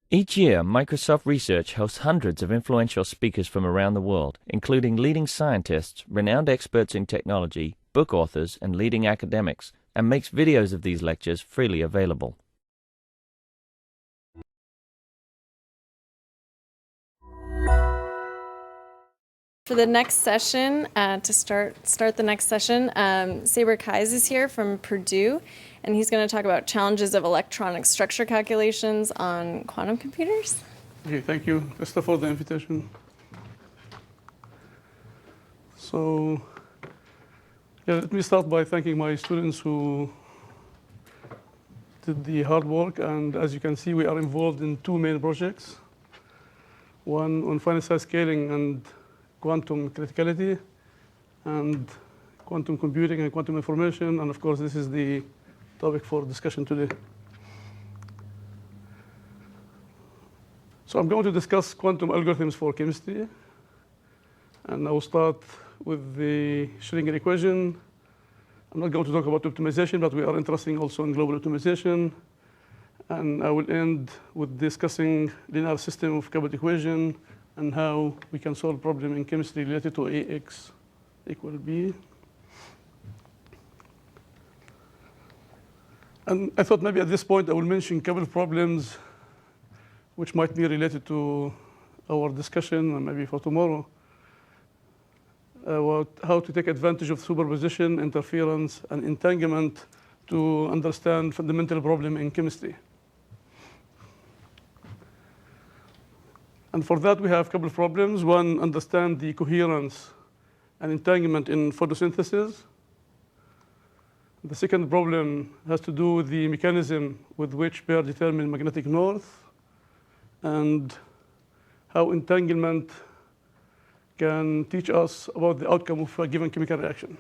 Each year, Microsoft Research hosts hundreds of influential speakers from around the world, including leading scientists, renowned experts in technology, book authors, and leading academics, and makes videos of these lectures freely available. For the next session, to start the next session, Sabre Kais is here from Purdue, and he's going to talk about challenges of electronic structure calculations on quantum computers. Okay, thank you, Esther, for the invitation. So, let me start by thanking my students who did the hard work, and as you can see, we are involved in two main projects. One on finite size scaling and quantum criticality, and quantum computing and quantum information, and of course this is the topic for discussion today. So I'm going to discuss quantum algorithms for chemistry, and I will start with the Schrödinger equation. I'm not going to talk about optimization, but we are interested also in global optimization, and I will end with discussing linear system of coupled equation and how we can solve problem in chemistry related to AX equal B. And I thought maybe at this point I will mention a couple of problems which might be related to our discussion and maybe for tomorrow about how to take advantage of superposition, interference, and entanglement to understand fundamental problem in chemistry. And for that, we have a couple of problems. One, understand the coherence and entanglement in photosynthesis. The second problem has to do with the mechanism with which pairs determine magnetic north and how entanglement can teach us about the outcome of a given chemical reaction.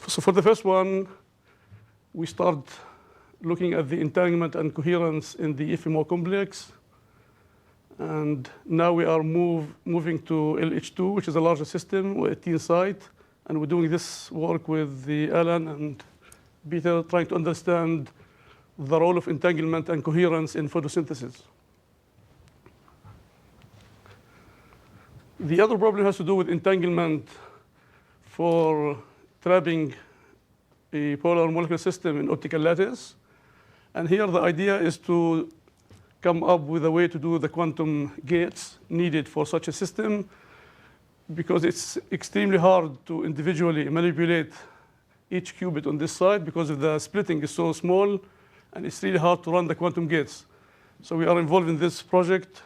So for the first one, we start looking at the entanglement and coherence in the FMO complex. And now we are moving to LH2, which is a larger system with 18 sites. And we're doing this work with the Alan and Peter, trying to understand the role of entanglement and coherence in photosynthesis. The other problem has to do with entanglement for trapping a polar molecular system in optical lattice. And here the idea is to come up with a way to do the quantum gates needed for such a system, because it's extremely hard to individually manipulate each qubit on this side because of the splitting is so small, and it's really hard to run the quantum gates. So we are involved in this project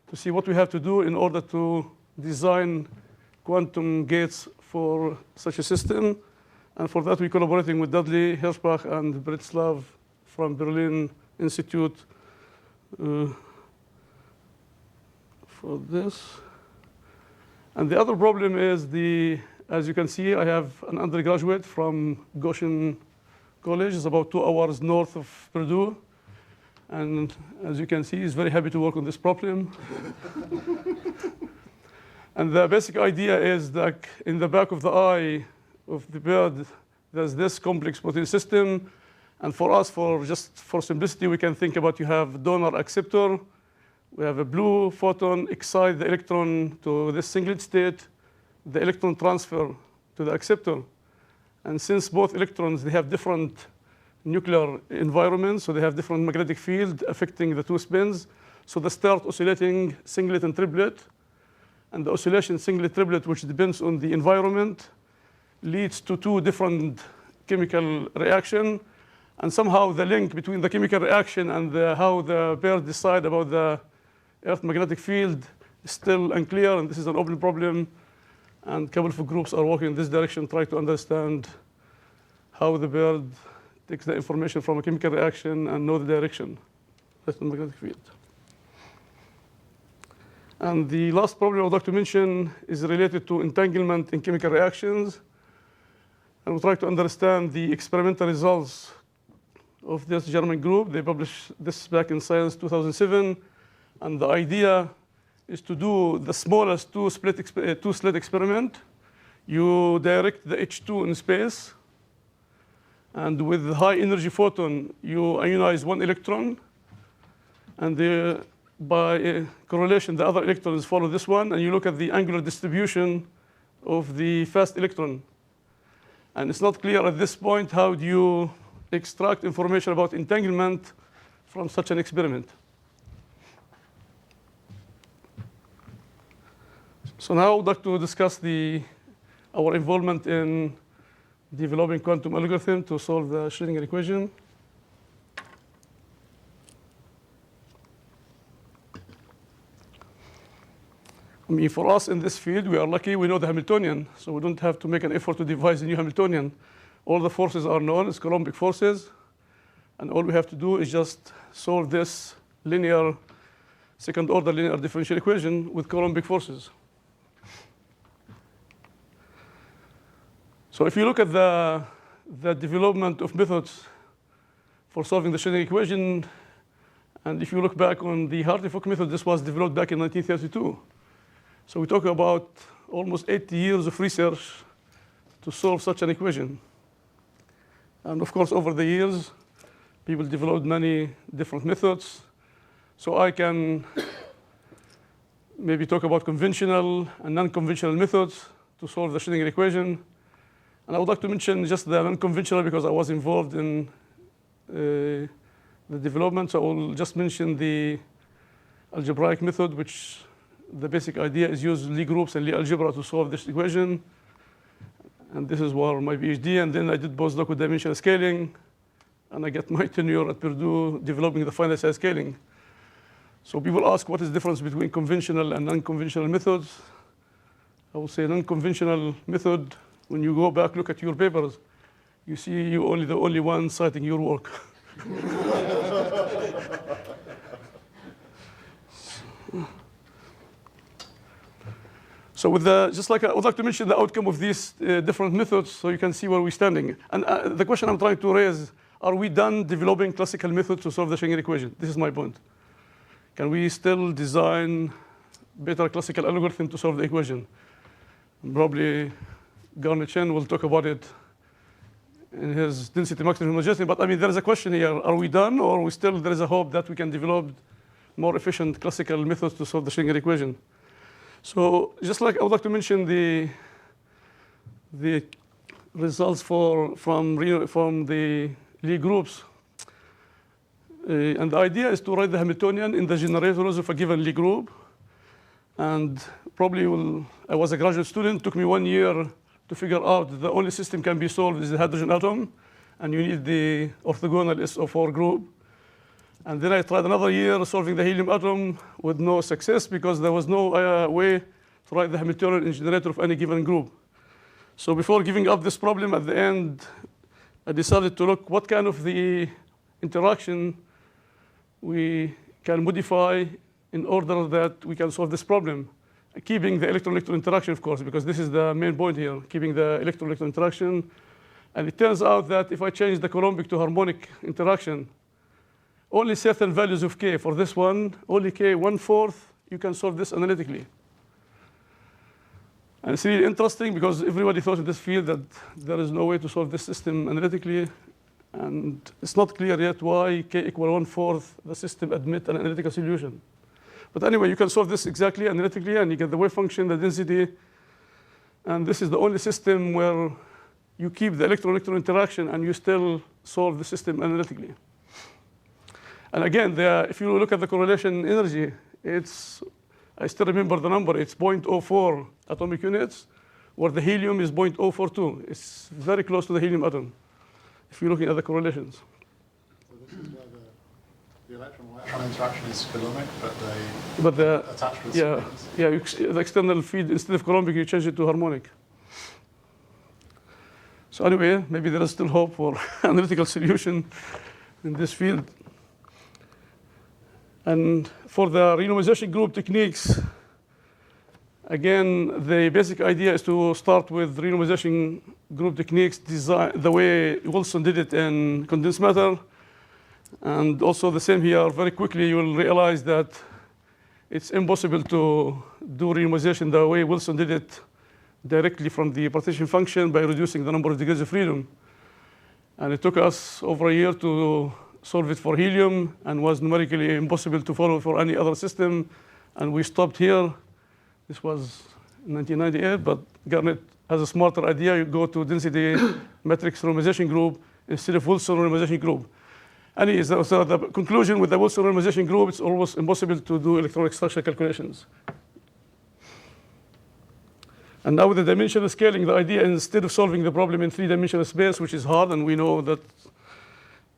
to see what we have to do in order to design quantum gates for such a system. And for that, we're collaborating with Dudley Hirschbach and Bretslav from Berlin Institute for this. And the other problem is as you can see, I have an undergraduate from Goshen College. It's about 2 hours north of Purdue. And as you can see, he's very happy to work on this problem. And the basic idea is that in the back of the eye of the bird, there's this complex protein system. And for us, just for simplicity, we can think about you have donor acceptor. We have a blue photon excite the electron to this singlet state, the electron transfer to the acceptor. And since both electrons, they have different nuclear environments, so they have different magnetic field affecting the two spins. So they start oscillating singlet and triplet. And the oscillation singlet triplet, which depends on the environment, leads to 2 different chemical reactions. And somehow the link between the chemical reaction and how the pair decide about the Earth magnetic field is still unclear, and this is an open problem. And a couple of groups are working in this direction, trying to understand how the bird takes the information from a chemical reaction and know the direction of the magnetic field. And the last problem I would like to mention is related to entanglement in chemical reactions. And we'll try to understand the experimental results of this German group. They published this back in Science 2007. And the idea is to do the smallest two-slit experiment. You direct the H2 in space. And with high energy photon, you ionize 1 electron. And by correlation, the other electrons follow this one, and you look at the angular distribution of the fast electron. And it's not clear at this point how do you extract information about entanglement from such an experiment. So now I would like to discuss our involvement in developing quantum algorithm to solve the Schrödinger equation. I mean, for us in this field, we are lucky we know the Hamiltonian, so we don't have to make an effort to devise a new Hamiltonian. All the forces are known as Coulombic forces, and all we have to do is just solve this second-order linear differential equation with Coulombic forces. So if you look at the development of methods for solving the Schrödinger equation, and if you look back on the Hartree-Fock method, this was developed back in 1932. So we talk about almost 80 years of research to solve such an equation. And of course, over the years, people developed many different methods. So I can maybe talk about conventional and non-conventional methods to solve the Schrödinger equation. And I would like to mention just the non-conventional because I was involved in the development. So I will just mention the algebraic method, which the basic idea is use Lie groups and Lie algebra to solve this equation. And this is where my PhD. And then I did postdoc with dimensional scaling. And I get my tenure at Purdue developing the finite size scaling. So people ask what is the difference between conventional and non-conventional methods. I will say non-conventional method, when you go back, look at your papers, you see you only the only one citing your work. So with just like I would like to mention the outcome of these different methods so you can see where we're standing. And the question I'm trying to raise, are we done developing classical methods to solve the Schrödinger equation? This is my point. Can we still design better classical algorithm to solve the equation? And probably Garnet Chen will talk about it in his density maximum homogeneity. But I mean, there is a question here. Are we done, or there is a hope that we can develop more efficient classical methods to solve the Schrödinger equation? So just like I would like to mention the results from the Lie groups. And the idea is to write the Hamiltonian in the generators of a given Lie group. And probably I was a graduate student. It took me 1 year to figure out that the only system can be solved is the hydrogen atom. And you need the orthogonal SO4 group. And then I tried another year solving the helium atom with no success because there was no way to write the Hamiltonian in generator of any given group. So before giving up this problem, at the end, I decided to look what kind of the interaction we can modify in order that we can solve this problem, keeping the electron-electron interaction, of course, because this is the main point here, keeping the electron-electron interaction. And it turns out that if I change the Coulombic to harmonic interaction, only certain values of k, for this one, only k 1/4, you can solve this analytically. And it's really interesting because everybody thought in this field that there is no way to solve this system analytically. And it's not clear yet why k equal 1/4 the system admit an analytical solution. But anyway, you can solve this exactly analytically, and you get the wave function, the density. And this is the only system where you keep the electron-electron interaction and you still solve the system analytically. And again, if you look at the correlation energy, I still remember the number, it's 0.04 atomic units, where the helium is 0.042. It's very close to the helium atom, if you're looking at the correlations. So this is where the electron-electron interaction is Coulombic, but the attached with spins. Yeah, the external feed, instead of Coulombic, you change it to harmonic. So anyway, maybe there is still hope for analytical solution in this field. And for the renormalization group techniques, again, the basic idea is to start with renormalization group techniques the way Wilson did it in condensed matter. And also the same here, very quickly you will realize that it's impossible to do renormalization the way Wilson did it directly from the partition function by reducing the number of degrees of freedom. And it took us over a year to solve it for helium and was numerically impossible to follow for any other system. And we stopped here. This was in 1998, but Garnet has a smarter idea. You go to density matrix normalization group instead of Wilson normalization group. And so the conclusion with the Wilson normalization group, it's almost impossible to do electronic structure calculations. And now with the dimensional scaling, the idea is instead of solving the problem in three-dimensional space, which is hard, and we know that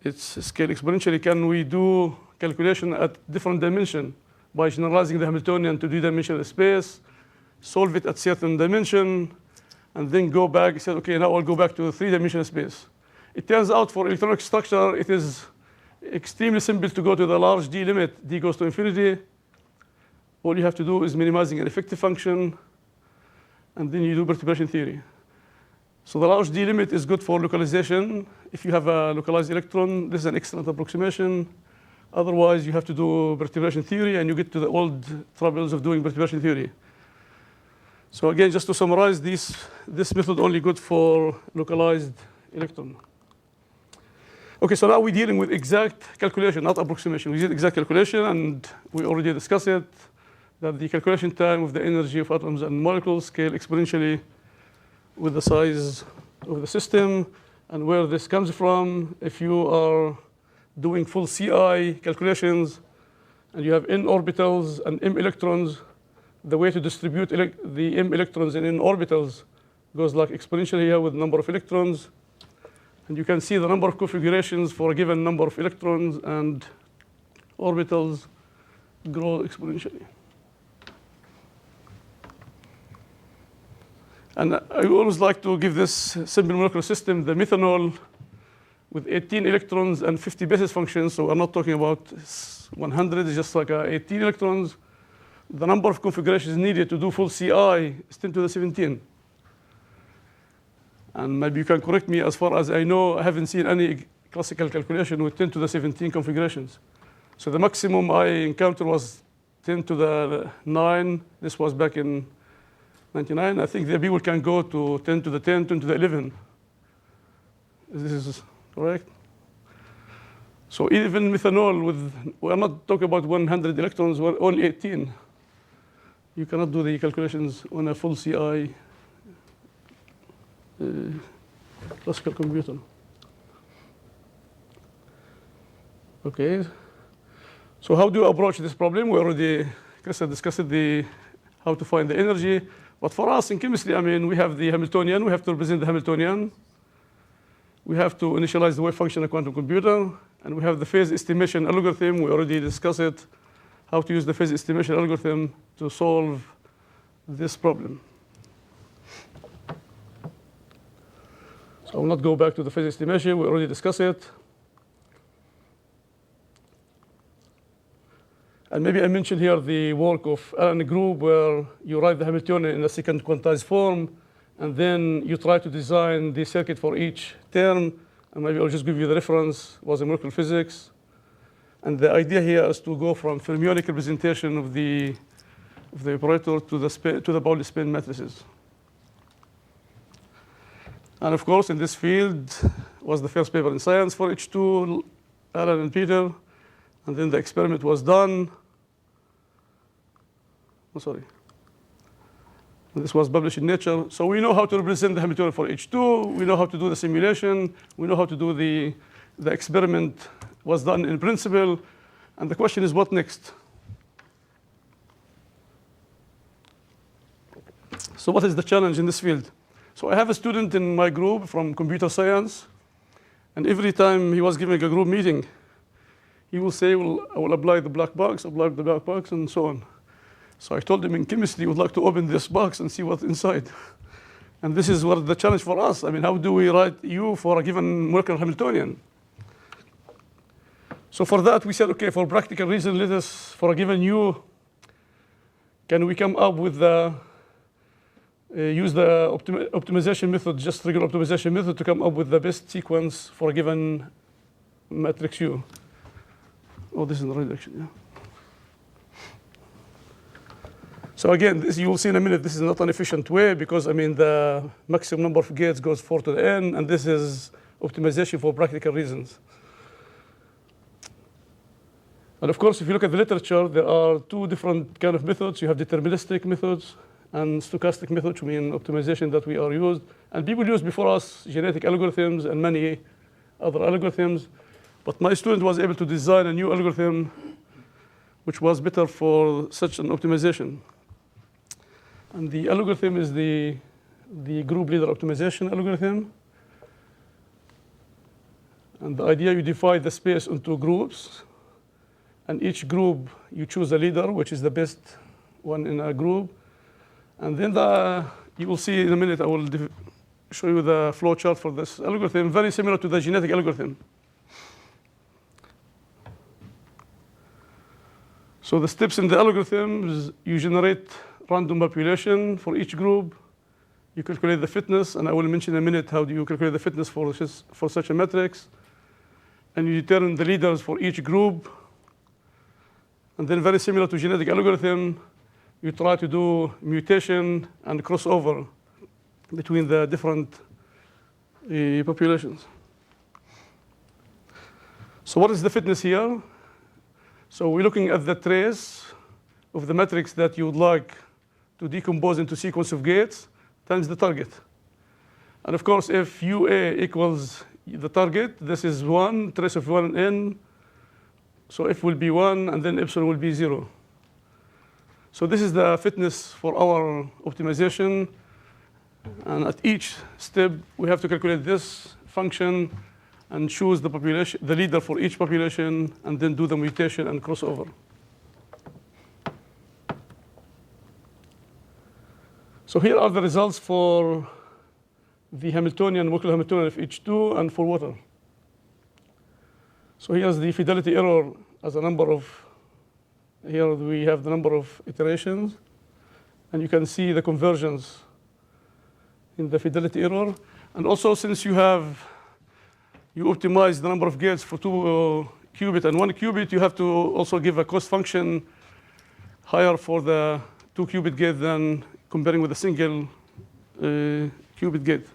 it's scaled exponentially, can we do calculation at different dimension by generalizing the Hamiltonian to two-dimensional space, solve it at certain dimension, and then go back and say, okay, now I'll go back to three-dimensional space. It turns out for electronic structure, it is extremely simple to go to the large D limit. D goes to infinity. All you have to do is minimizing an effective function, and then you do perturbation theory. So the large D limit is good for localization. If you have a localized electron, this is an excellent approximation. Otherwise, you have to do perturbation theory, and you get to the old troubles of doing perturbation theory. So again, just to summarize, this method only good for localized electron. Okay, so now we're dealing with exact calculation, not approximation. We did exact calculation, and we already discussed it, that the calculation time of the energy of atoms and molecules scale exponentially with the size of the system, and where this comes from. If you are doing full CI calculations, and you have n orbitals and m electrons, the way to distribute the m electrons in n orbitals goes like exponentially here with number of electrons. And you can see the number of configurations for a given number of electrons and orbitals grow exponentially. And I always like to give this simple molecular system, the methanol, with 18 electrons and 50 basis functions. So I'm not talking about 100, it's just like 18 electrons. The number of configurations needed to do full CI is 10 to the 17. And maybe you can correct me. As far as I know, I haven't seen any classical calculation with 10 to the 17 configurations. So the maximum I encountered was 10 to the 9. This was back in 99. I think the people can go to 10 to the 10, 10 to the 11. This is correct? So even methanol, we're not talking about 100 electrons, we're only 18. You cannot do the calculations on a full CI classical computer. Okay. So how do you approach this problem? We already discussed how to find the energy. But for us in chemistry, I mean, we have the Hamiltonian. We have to represent the Hamiltonian. We have to initialize the wave function of a quantum computer. And we have the phase estimation algorithm. We already discussed it, how to use the phase estimation algorithm to solve this problem. So I will not go back to the phase estimation. We already discussed it. And maybe I mentioned here the work of Allen group, where you write the Hamiltonian in a second quantized form, and then you try to design the circuit for each term. And maybe I'll just give you the reference, was in molecular physics. And the idea here is to go from fermionic representation of the operator to the Pauli spin matrices. And of course, in this field was the first paper in Science for H2, Alan and Peter. And then the experiment was done. Oh, sorry. And this was published in Nature. So we know how to represent the Hamiltonian for H2. We know how to do the simulation. We know how to do the experiment was done in principle. And the question is, what next? So what is the challenge in this field? So I have a student in my group from computer science. And every time he was giving a group meeting, he will say, well, I will apply the black box, and so on. So I told him in chemistry, we would like to open this box and see what's inside. And this is what the challenge for us. I mean, how do we write U for a given molecular Hamiltonian? So for that, we said, okay, for practical reason, let us, for a given U, can we come up with use the optimization method, just regular optimization method, to come up with the best sequence for a given matrix U? Oh, this is the right direction, yeah. So again, this, you will see in a minute, this is not an efficient way because, I mean, the maximum number of gates goes 4 to the n, and this is optimization for practical reasons. And of course, if you look at the literature, there are two different kind of methods. You have deterministic methods and stochastic methods, which mean optimization that we are used. And people used before us genetic algorithms and many other algorithms. But my student was able to design a new algorithm which was better for such an optimization. And the algorithm is the group leader optimization algorithm. And the idea, you divide the space into groups. And each group, you choose a leader, which is the best one in a group. And then you will see in a minute, I will show you the flow chart for this algorithm, very similar to the genetic algorithm. So the steps in the algorithm is you generate random population for each group. You calculate the fitness, and I will mention in a minute how do you calculate the fitness for such a matrix. And you determine the leaders for each group. And then very similar to genetic algorithm, you try to do mutation and crossover between the different populations. So what is the fitness here? So we're looking at the trace of the matrix that you would like to decompose into sequence of gates times the target. And of course, if UA equals the target, this is 1, trace of 1 and n. So F will be 1, and then epsilon will be 0. So this is the fitness for our optimization. And at each step, we have to calculate this function and choose the population, the leader for each population, and then do the mutation and crossover. So here are the results for the Hamiltonian, molecular Hamiltonian of H2, and for water. So here's the fidelity error as a number of, here we have the number of iterations. And you can see the convergence in the fidelity error. And also, since you optimize the number of gates for 2 qubit and 1 qubit, you have to also give a cost function higher for the 2 qubit gate than comparing with a single qubit gate.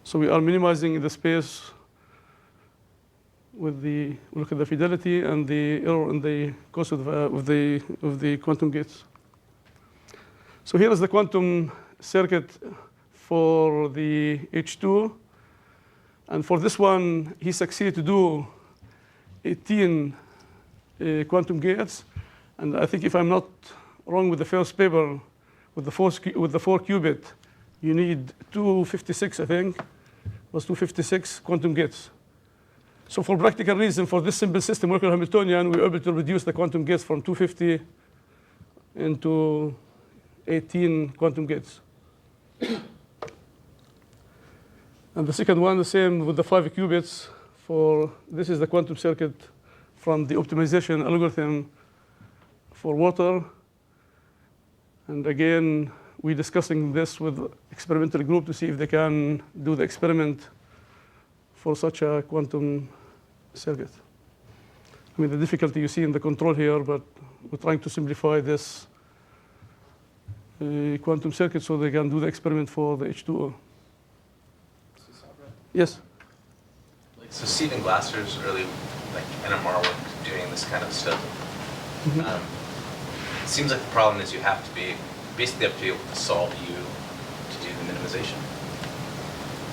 So we are minimizing the space with look at the fidelity and the error in the cost of the quantum gates. So here is the quantum circuit for the H2. And for this one, he succeeded to do 18 quantum gates. And I think if I'm not wrong with the first paper, with the 4 qubit, you need 256, I think. It was 256 quantum gates. So for practical reason, for this simple system, molecular Hamiltonian, we were able to reduce the quantum gates from 250 into 18 quantum gates. And the second one, the same with the 5 qubits. This is the quantum circuit from the optimization algorithm for water. And again, we're discussing this with experimental group to see if they can do the experiment for such a quantum circuit. I mean, the difficulty you see in the control here, but we're trying to simplify this quantum circuit so they can do the experiment for the H2O. Yes? So Stephen Glasser's early NMR work doing this kind of stuff. It seems like the problem is you have to be able to solve U to do the minimization.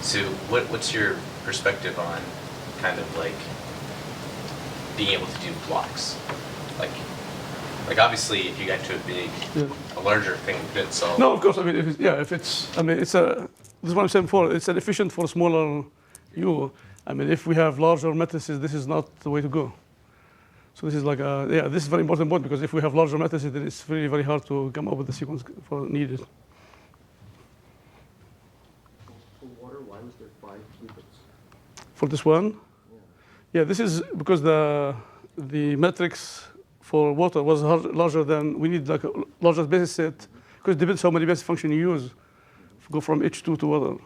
So what's your perspective on kind of being able to do blocks? Like obviously if you get to a larger thing couldn't solve. No, of course. I mean, this is what I'm saying before. It's an efficient for smaller U. I mean, if we have larger matrices, this is not the way to go. So this is this is a very important point, because if we have larger matrices, then it's very, very hard to come up with the sequence for needed. For water, why was there 5 qubits? For this one? Yeah, this is because the matrix for water was larger than, we need a larger basis set, because it depends how many basis functions you use, go from H2 to water.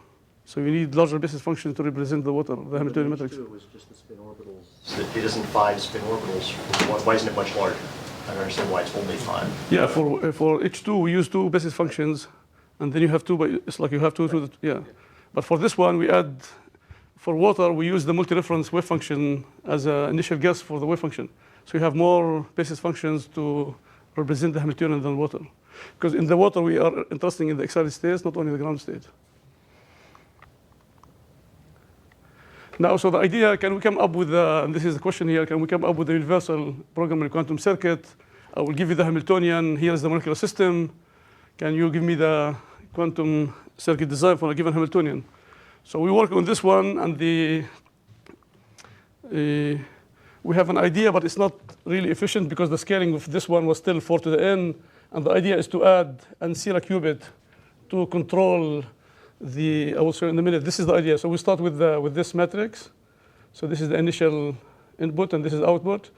So you need larger basis functions to represent the water, the Hamiltonian matrix. It was just the spin orbitals. It isn't 5 spin orbitals. Why isn't it much larger? I don't understand why it's only 5. Yeah, for H2 we use 2 basis functions, and then you have 2. But it's like you have 2. Yeah, but for this one we add for water, we use the multi-reference wave function as an initial guess for the wave function. So you have more basis functions to represent the Hamiltonian than water. Because in the water, we are interested in the excited states, not only the ground state. Now, so the idea, can we come up with, and this is the question here, can we come up with a universal programmable quantum circuit? I will give you the Hamiltonian. Here is the molecular system. Can you give me the quantum circuit design for a given Hamiltonian? So we work on this one, and we have an idea, but it's not really efficient because the scaling of this one was still 4 to the n. And the idea is to add an Ancira qubit to control I will show in a minute. This is the idea. So we start with this matrix. So this is the initial input, and this is output.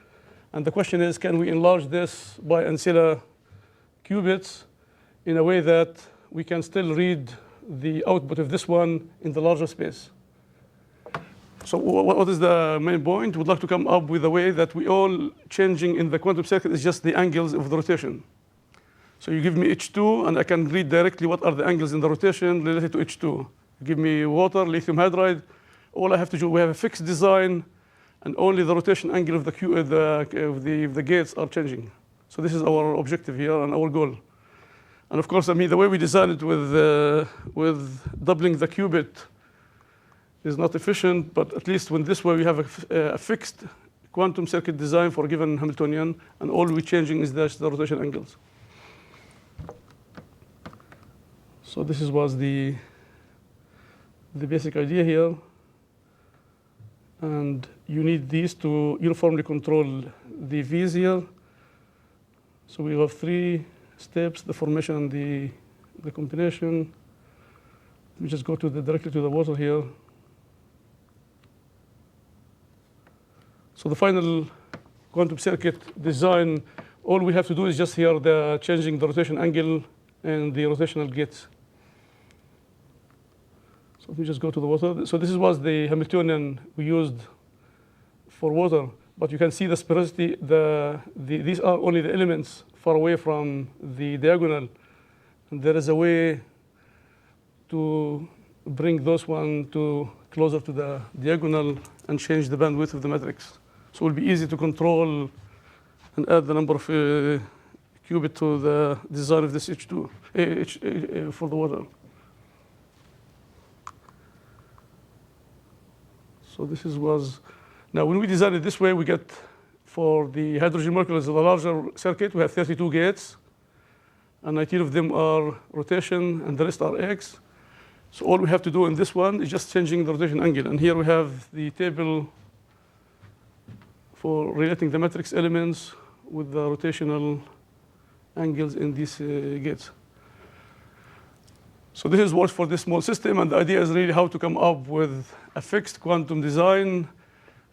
And the question is, can we enlarge this by Ancira qubits in a way that we can still read the output of this one in the larger space? So what is the main point? We'd like to come up with a way that we all changing in the quantum circuit is just the angles of the rotation. So you give me H2, and I can read directly what are the angles in the rotation related to H2. You give me water, lithium hydride. All I have to do, we have a fixed design, and only the rotation angle of the gates are changing. So this is our objective here and our goal. And of course, I mean, the way we design it with doubling the qubit is not efficient, but at least when this way we have a fixed quantum circuit design for a given Hamiltonian, and all we're changing is the rotation angles. So this was the basic idea here. And you need these to uniformly control the V's here. So we have 3 steps, the formation and the combination. We just go directly to the water here. So the final quantum circuit design, all we have to do is just here changing the rotation angle and the rotational gates. So if we just go to the water. So this was the Hamiltonian we used for water. But you can see the sphericity. These are only the elements far away from the diagonal. And there is a way to bring those one closer to the diagonal and change the bandwidth of the matrix. So it will be easy to control and add the number of qubit to the design of this H2 for the water. So this was, now when we design it this way, we get, for the hydrogen molecules, the larger circuit, we have 32 gates. And 19 of them are rotation, and the rest are X. So all we have to do in this one is just changing the rotation angle. And here we have the table for relating the matrix elements with the rotational angles in these gates. So this is works for this small system, and the idea is really how to come up with a fixed quantum design.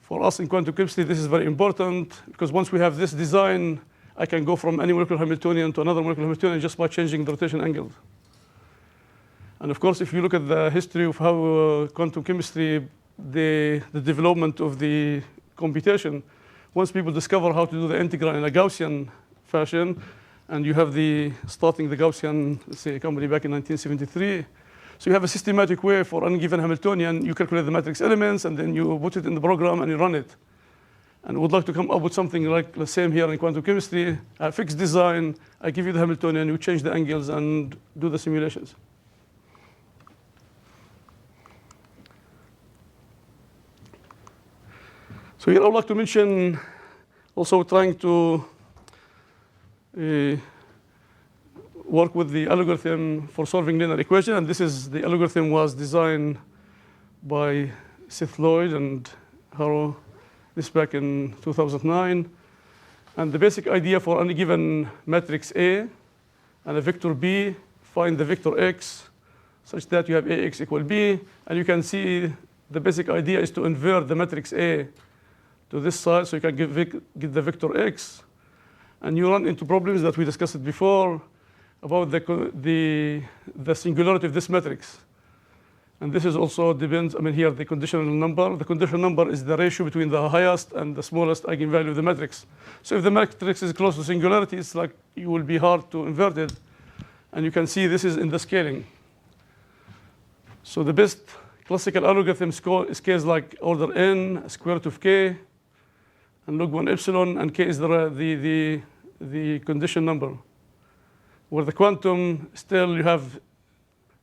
For us in quantum chemistry, this is very important, because once we have this design, I can go from any molecular Hamiltonian to another molecular Hamiltonian just by changing the rotation angles. And of course, if you look at the history of how quantum chemistry, the development of the computation, once people discover how to do the integral in a Gaussian fashion, and you have starting the Gaussian, let's say, company back in 1973. So you have a systematic way for any given Hamiltonian. You calculate the matrix elements, and then you put it in the program, and you run it. And we would like to come up with something like the same here in quantum chemistry, a fixed design. I give you the Hamiltonian, you change the angles, and do the simulations. So here I would like to mention also trying to work with the algorithm for solving linear equation. And the algorithm was designed by Seth Lloyd and Haro, this back in 2009. And the basic idea for any given matrix A and a vector B, find the vector X such that you have AX equal B. And you can see the basic idea is to invert the matrix A to this side, so you can get the vector X. And you run into problems that we discussed before about the singularity of this matrix. And this is also depends, here the conditional number. The conditional number is the ratio between the highest and the smallest eigenvalue of the matrix. So if the matrix is close to singularity, it's like it will be hard to invert it. And you can see this is in the scaling. So the best classical algorithm scales like order n, square root of k, and log 1 epsilon, and k is the condition number. Where the quantum, still you have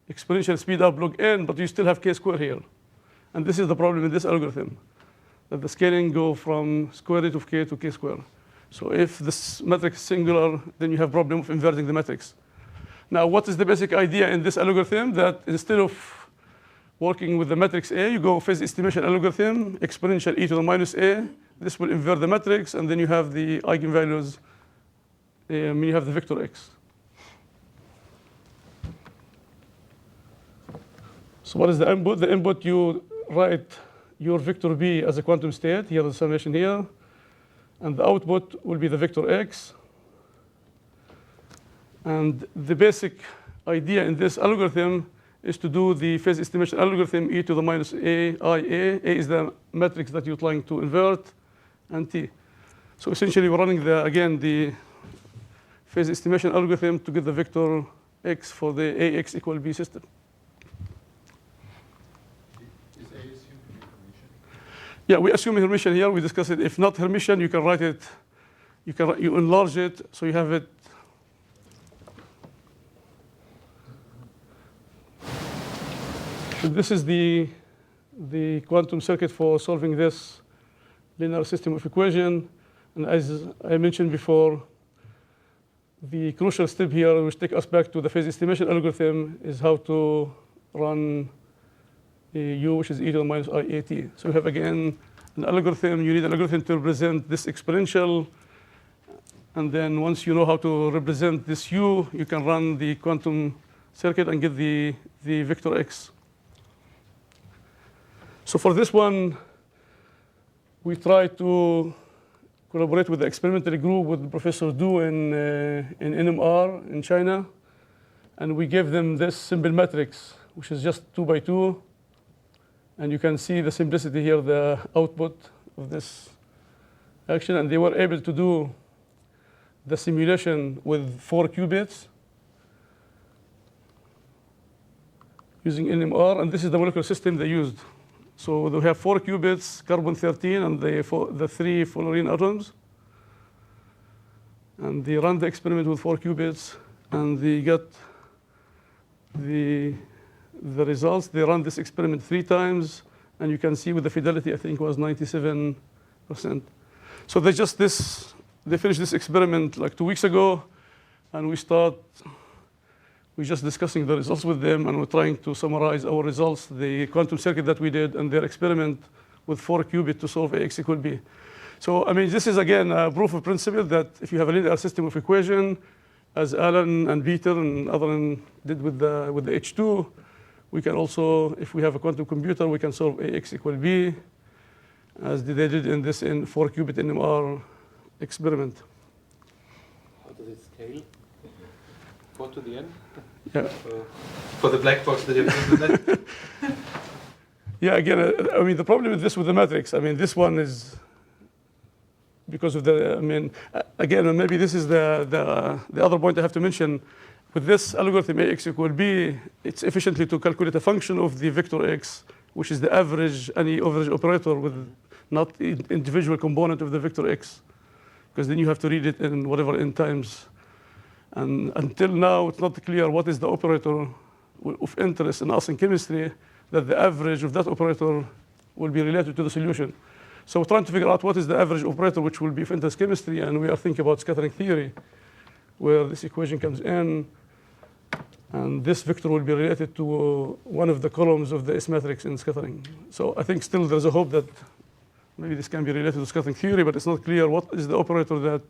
exponential speed up log n, but you still have k square here. And this is the problem in this algorithm, that the scaling go from square root of k to k square. So if this matrix is singular, then you have problem of inverting the matrix. Now, what is the basic idea in this algorithm? That instead of working with the matrix A, you go phase estimation algorithm, exponential e to the minus a. This will invert the matrix, and then you have the eigenvalues, you have the vector x. So what is the input? The input, you write your vector b as a quantum state. Here is the summation here. And the output will be the vector x. And the basic idea in this algorithm is to do the phase estimation algorithm e to the minus a, I, A. A is the matrix that you're trying to invert, and t. So essentially, we're running, the phase estimation algorithm to get the vector x for the ax equal b system. Yeah, we assume Hermitian here. We discuss it. If not Hermitian, you can write it. You enlarge it so you have it. So this is the quantum circuit for solving this linear system of equation. And as I mentioned before, the crucial step here, which takes us back to the phase estimation algorithm, is how to run u, which is e to the minus iat. So we have, again, an algorithm. You need an algorithm to represent this exponential. And then once you know how to represent this u, you can run the quantum circuit and get the vector x. So for this one, we try to collaborate with the experimental group with Professor Du in NMR in China. And we gave them this simple matrix, which is just 2 by 2. And you can see the simplicity here, the output of this action. And they were able to do the simulation with 4 qubits using NMR. And this is the molecular system they used. So they have 4 qubits, carbon-13, and the 3 fluorine atoms. And they run the experiment with 4 qubits, and they get the results. They run this experiment 3 times, and you can see with the fidelity, I think, was 97%. So they finished this experiment like 2 weeks ago, and we're just discussing the results with them, and we're trying to summarize our results, the quantum circuit that we did, and their experiment with 4 qubits to solve Ax equal B. So, I mean, this is, again, a proof of principle that if you have a linear system of equation, as Alan and Peter and others did with the H2, we can also, if we have a quantum computer, we can solve Ax equal B, as they did in this 4-qubit NMR experiment. How does it scale? 4 to the n? Yeah. For the black box that you have with that? Yeah, again, I mean, the problem with this with the matrix, I mean, this one is because of the, I mean, again, maybe this is the other point I have to mention. With this algorithm Ax equal B, it's efficiently to calculate a function of the vector x, which is the average, any average operator with not individual component of the vector x, because then you have to read it in whatever n times. And until now, it's not clear what is the operator of interest in us in chemistry, that the average of that operator will be related to the solution. So we're trying to figure out what is the average operator which will be of interest chemistry, and we are thinking about scattering theory, where this equation comes in, and this vector will be related to one of the columns of the S matrix in scattering. So I think still there's a hope that maybe this can be related to scattering theory, but it's not clear what is the operator that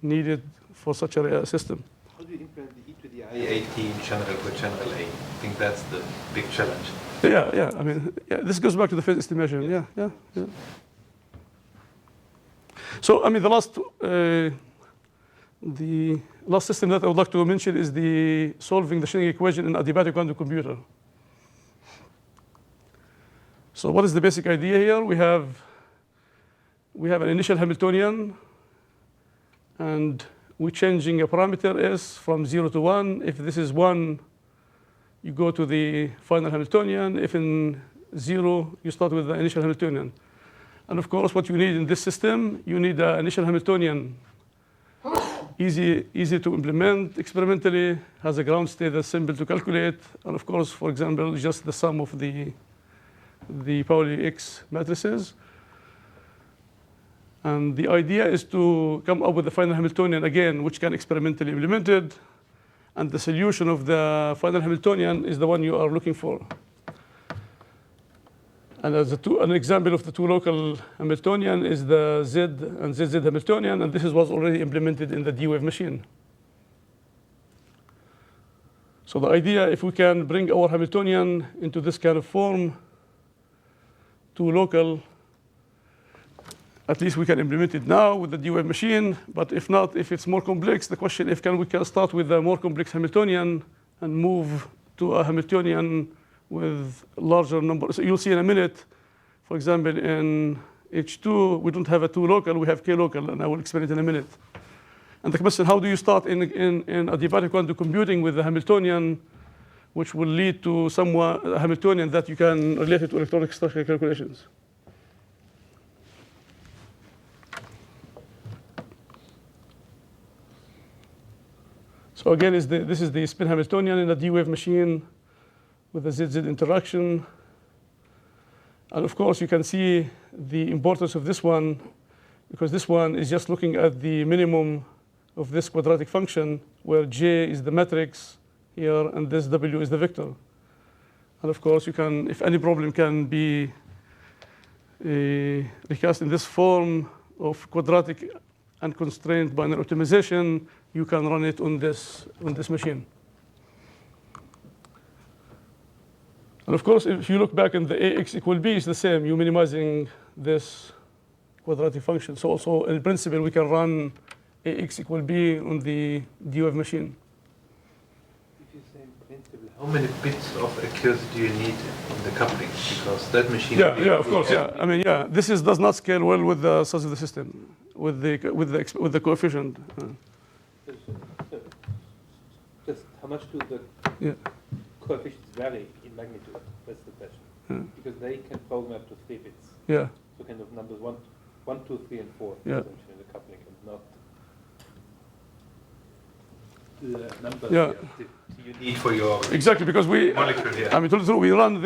needed for such a system. How do you implement the e to the I18 channel with channel A? I think that's the big challenge. Yeah. I mean, this goes back to the phase estimation. Yeah. So, I mean, the last system that I would like to mention is the solving the Schrödinger equation in adiabatic quantum computer. So, what is the basic idea here? We have an initial Hamiltonian, and we're changing a parameter s from 0 to 1. If this is 1, you go to the final Hamiltonian. If in 0, you start with the initial Hamiltonian. And of course, what you need in this system, you need an initial Hamiltonian. Easy to implement experimentally, has a ground state that's simple to calculate. And of course, for example, just the sum of the Pauli X matrices. And the idea is to come up with the final Hamiltonian again, which can experimentally be implemented. And the solution of the final Hamiltonian is the one you are looking for. And as an example of the two local Hamiltonian is the Z and ZZ Hamiltonian, and this was already implemented in the D-wave machine. So the idea, if we can bring our Hamiltonian into this kind of form, two local, at least we can implement it now with the D-wave machine. But if not, if it's more complex, the question if we can start with a more complex Hamiltonian and move to a Hamiltonian with larger numbers. So you'll see in a minute, for example, in H2, we don't have a 2 local, we have K local, and I will explain it in a minute. And the question, how do you start in adiabatic quantum computing with the Hamiltonian, which will lead to a Hamiltonian that you can relate it to electronic structure calculations? So again, this is the spin Hamiltonian in the D-wave machine with the ZZ interaction. And of course, you can see the importance of this one, because this one is just looking at the minimum of this quadratic function, where J is the matrix here, and this W is the vector. And of course, you can, if any problem can be recast in this form of quadratic and constrained binary optimization, you can run it on this machine. And of course, if you look back in the AX equal B, it's the same. You're minimizing this quadratic function. So also, in principle, we can run AX equal B on the D-wave machine. If you say in principle, how many bits of accuracy do you need in the coupling? Because that machine. Yeah, of course, yeah. I mean, yeah, this does not scale well with the size of the system, with the coefficient. Just how much do the coefficients vary in magnitude? That's the question. Because they can program up to 3 bits. Yeah. So kind of numbers 1, 2, 3, and 4 Yeah. essentially in the coupling, and not the numbers you need for your exactly, because molecule. Yeah. I mean, we run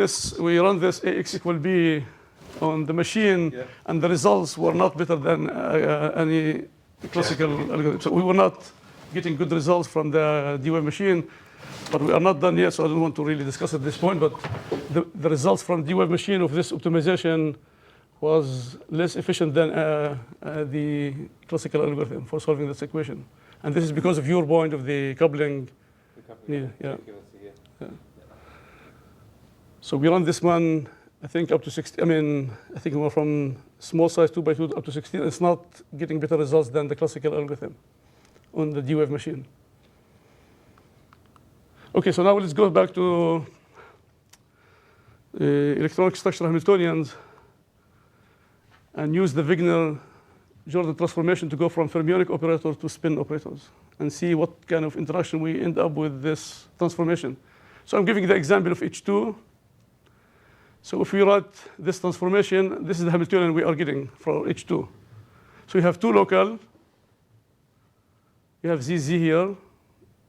this AX equal B on the machine, and the results were not better than any classical algorithm. So we were not getting good results from the D-wave machine, but we are not done yet, so I don't want to really discuss at this point. But the results from D-wave machine of this optimization was less efficient than the classical algorithm for solving this equation. And this is because of your point of the coupling. So we run this one, I think, up to 16. I mean, I think we were from small size 2 by 2 up to 16. It's not getting better results than the classical algorithm on the D-wave machine. Okay, so now let's go back to electronic structural Hamiltonians and use the Wigner-Jordan transformation to go from fermionic operator to spin operators and see what kind of interaction we end up with this transformation. So I'm giving the example of H2. So if we write this transformation, this is the Hamiltonian we are getting for H2. So you have 2 local. You have ZZ here,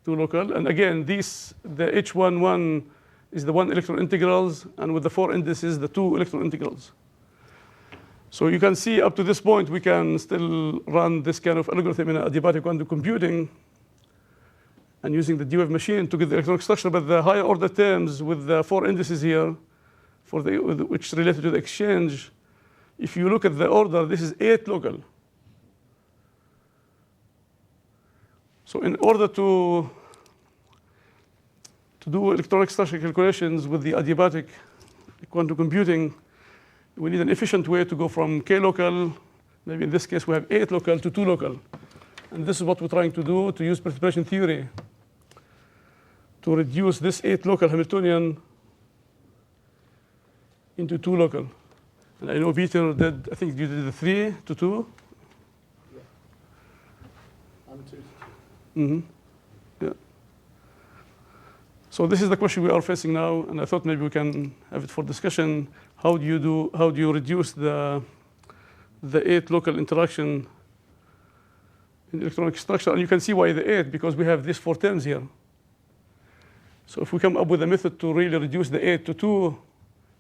2 local. And again, the H11 is the 1 electron integrals, and with the 4 indices, the 2 electron integrals. So you can see up to this point, we can still run this kind of algorithm in adiabatic quantum computing and using the D-wave machine to get the electronic structure. But the higher order terms with the 4 indices here, which related to the exchange, if you look at the order, this is 8 local. So in order to do electronic structure calculations with the adiabatic quantum computing, we need an efficient way to go from K local, maybe in this case we have 8 local, to 2 local. And this is what we're trying to do, to use perturbation theory to reduce this 8 local Hamiltonian into 2 local. And I know Peter did, I think you did the 3 to 2. Yeah. I'm 2 to 2. Mm-hmm. Yeah. So this is the question we are facing now, and I thought maybe we can have it for discussion. How do you reduce the 8 local interaction in electronic structure? And you can see why the 8, because we have these 4 terms here. So if we come up with a method to really reduce the 8 to 2,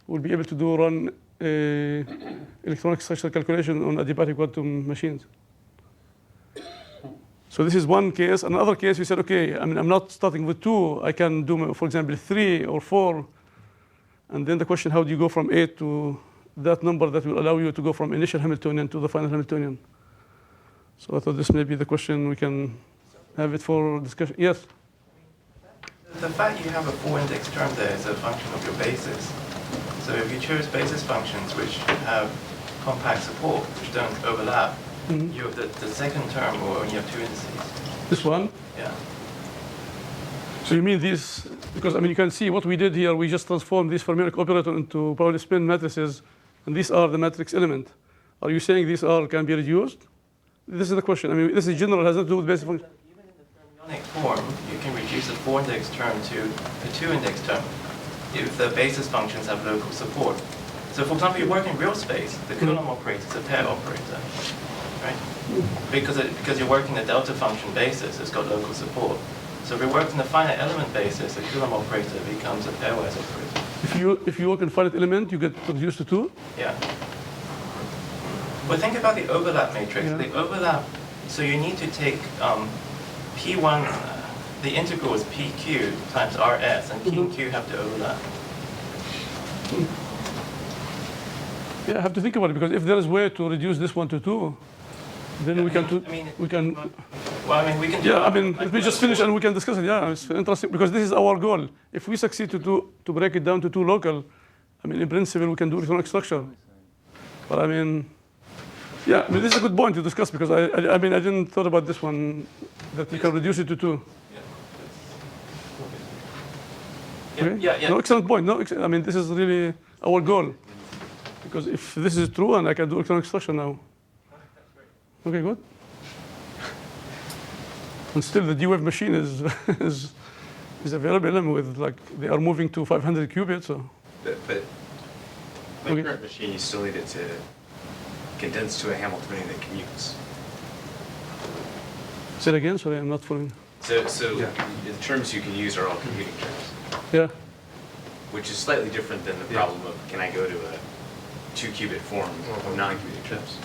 we'll be able to run electronic structure calculation on adiabatic quantum machines. So this is one case. Another case, we said, okay, I mean, I'm not starting with 2. I can do, for example, 3 or 4. And then the question, how do you go from 8 to that number that will allow you to go from initial Hamiltonian to the final Hamiltonian? So I thought this may be the question. We can have it for discussion. Yes? The fact you have a 4-index term there is a function of your basis. So if you choose basis functions which have compact support, which don't overlap, you have the second term will only have 2 indices. This one? Yeah. So you mean these, because I mean you can see what we did here, we just transformed this fermionic operator into Pauli spin matrices, and these are the matrix element. Are you saying these can be reduced? This is the question. I mean, this is general, has nothing to do with basic function. Even in the fermionic form, you can reduce a 4-index term to a 2-index term if the basis functions have local support. So for example, you work in real space, the Coulomb operator is a pair operator, right? Because you're working the delta function basis, it's got local support. So if you work in the finite element basis, the Coulomb operator becomes a pairwise operator. If you work in finite element, you get reduced to 2? Yeah. Well, think about the overlap matrix. Yeah. The overlap, so you need to take P1, the integral is PQ times RS, and Q and Q have to overlap. Yeah, I have to think about it, because if there is a way to reduce this one to 2, then Yeah, we can do, I mean, we can. Well, I mean, we can do. Yeah, I mean, let me just finish and we can discuss it. Yeah, it's interesting because this is our goal. If we succeed to break it down to 2 local, I mean, in principle, we can do electronic structure. But I mean, yeah, I mean, this is a good point to discuss because I mean, I didn't thought about this one, that you can reduce it to 2. Okay? Yeah. No, excellent point. No, I mean, this is really our goal. Because if this is true, and I can do electronic structure now. Okay, good. And still, the D-wave machine is is available, and with like they are moving to 500 qubits. So. But my current machine, you still need it to condense to a Hamiltonian that commutes. Say it again. Sorry, I'm not following. So the terms you can use are all commuting terms. Yeah. Which is slightly different than the problem of can I go to a 2-qubit form of non-commuting terms.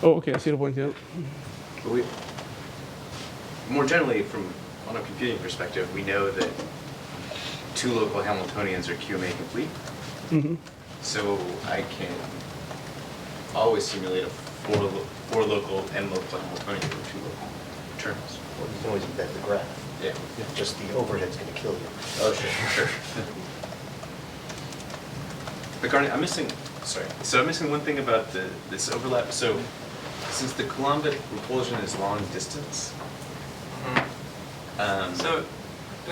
Oh, okay. I see the point. Yeah. But more generally, on a computing perspective, we know that 2 local Hamiltonians are QMA complete. So I can always simulate a 4 local and local Hamiltonian with 2 local terms. Well, you can always embed the graph. Yeah. Just the overhead's going to kill you. Oh, sure. But Garnet, I'm missing one thing about this overlap. So since the Coulombic repulsion is long distance. So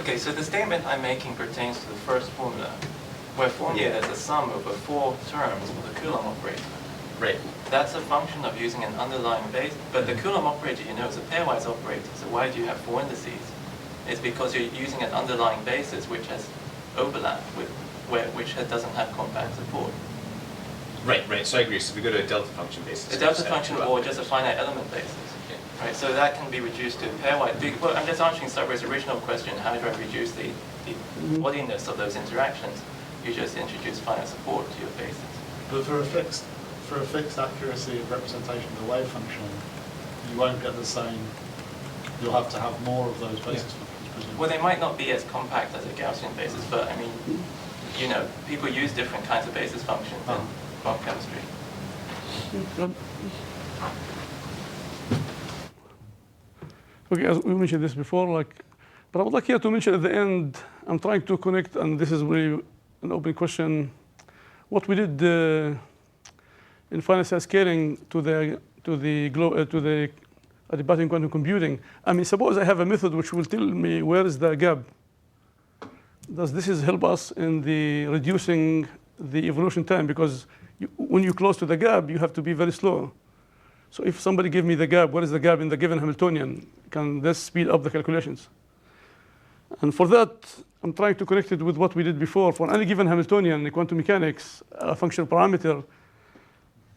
the statement I'm making pertains to the first formula, where formula is a sum over 4 terms of the Coulomb operator. Right. That's a function of using an underlying base, but the Coulomb operator, is a pairwise operator, so why do you have 4 indices? It's because you're using an underlying basis which has overlap with which doesn't have compact support. Right. So I agree. So we go to a delta function basis. A delta function or just a finite element basis. Right, so that can be reduced to pairwise. Well, I'm just answering Sabre's original question, how do I reduce the oddiness of those interactions? You just introduce finite support to your basis. But for a fixed accuracy of representation of the wave function, you won't get the same, you'll have to have more of those basis functions, presumably. Well, they might not be as compact as a Gaussian basis, but I mean, people use different kinds of basis functions in quantum chemistry. Okay, as we mentioned this before, but I would like here to mention at the end, I'm trying to connect, and this is really an open question, what we did in finite size scaling to the adiabatic quantum computing. I mean, suppose I have a method which will tell me where is the gap. Does this help us in the reducing the evolution time? Because when you're close to the gap, you have to be very slow. So if somebody give me the gap, what is the gap in the given Hamiltonian? Can this speed up the calculations? And for that, I'm trying to connect it with what we did before. For any given Hamiltonian in quantum mechanics, a functional parameter,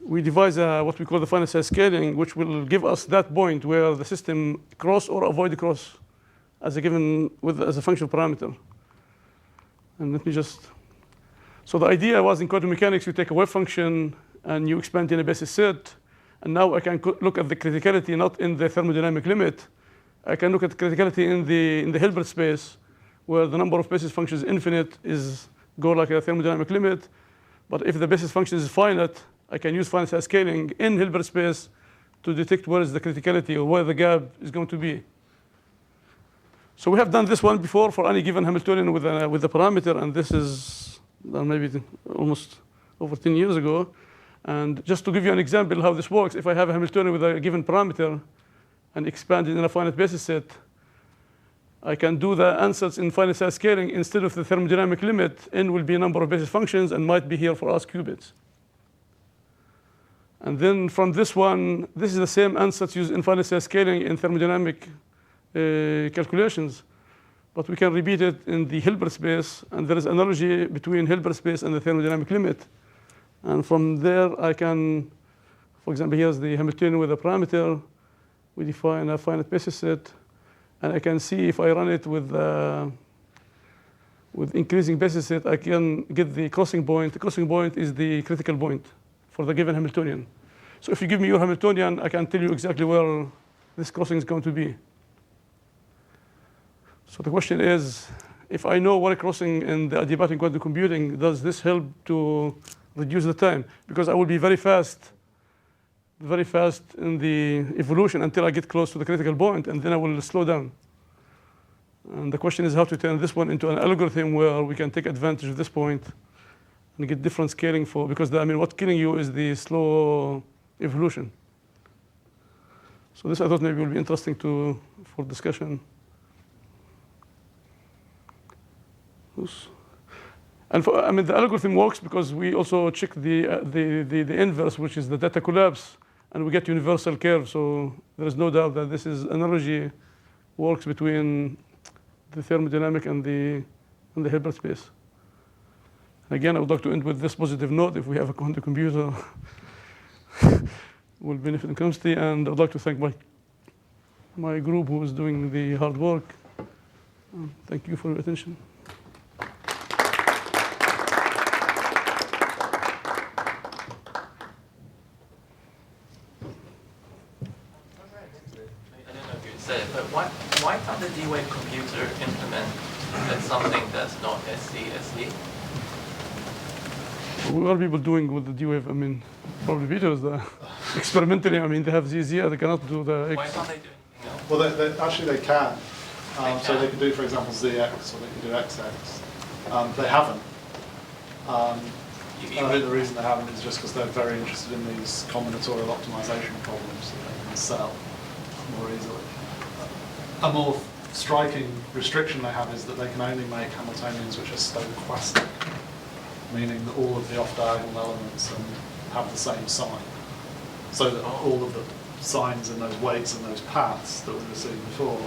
we devise what we call the finite size scaling, which will give us that point where the system cross or avoid cross as a given as a functional parameter. And let me just. So the idea was in quantum mechanics, you take a wave function and you expand in a basis set. And now I can look at the criticality not in the thermodynamic limit. I can look at criticality in the Hilbert space, where the number of basis functions infinite go like a thermodynamic limit. But if the basis function is finite, I can use finite size scaling in Hilbert space to detect where is the criticality or where the gap is going to be. So we have done this one before for any given Hamiltonian with a parameter, and this is maybe almost over 10 years ago. And just to give you an example how this works, if I have a Hamiltonian with a given parameter and expand it in a finite basis set, I can do the answers in finite size scaling instead of the thermodynamic limit. N will be a number of basis functions and might be here for us qubits. And then from this one, this is the same answers used in finite size scaling in thermodynamic calculations. But we can repeat it in the Hilbert space, and there is analogy between Hilbert space and the thermodynamic limit. And from there, I can, for example, here's the Hamiltonian with a parameter. We define a finite basis set. And I can see if I run it with increasing basis set, I can get the crossing point. The crossing point is the critical point for the given Hamiltonian. So if you give me your Hamiltonian, I can tell you exactly where this crossing is going to be. So the question is, if I know where crossing in the adiabatic quantum computing, does this help to reduce the time? Because I will be very fast in the evolution until I get close to the critical point, and then I will slow down. And the question is how to turn this one into an algorithm where we can take advantage of this point and get different scaling for, because what's killing you is the slow evolution. So this I thought maybe will be interesting for discussion. And the algorithm works because we also check the inverse, which is the data collapse, and we get universal curve. So there is no doubt that this is analogy works between the thermodynamic and the Hilbert space. Again, I would like to end with this positive note. If we have a quantum computer, will benefit in chemistry. And I would like to thank my group who is doing the hard work. Thank you for your attention. Why can't the D-Wave computer implement something that's not SC? What are people doing with the D-Wave? Probably because experimentally, they have ZZ, they cannot do the X. Why can't they do anything else? Well, actually they can. So they can do, for example, ZX, or they can do XX. They haven't. I think the reason they haven't is just because they're very interested in these combinatorial optimization problems that they can sell more easily. A more striking restriction they have is that they can only make Hamiltonians which are stochastic, meaning that all of the off-diagonal elements have the same sign. So that all of the signs in those weights and those paths that we were seeing before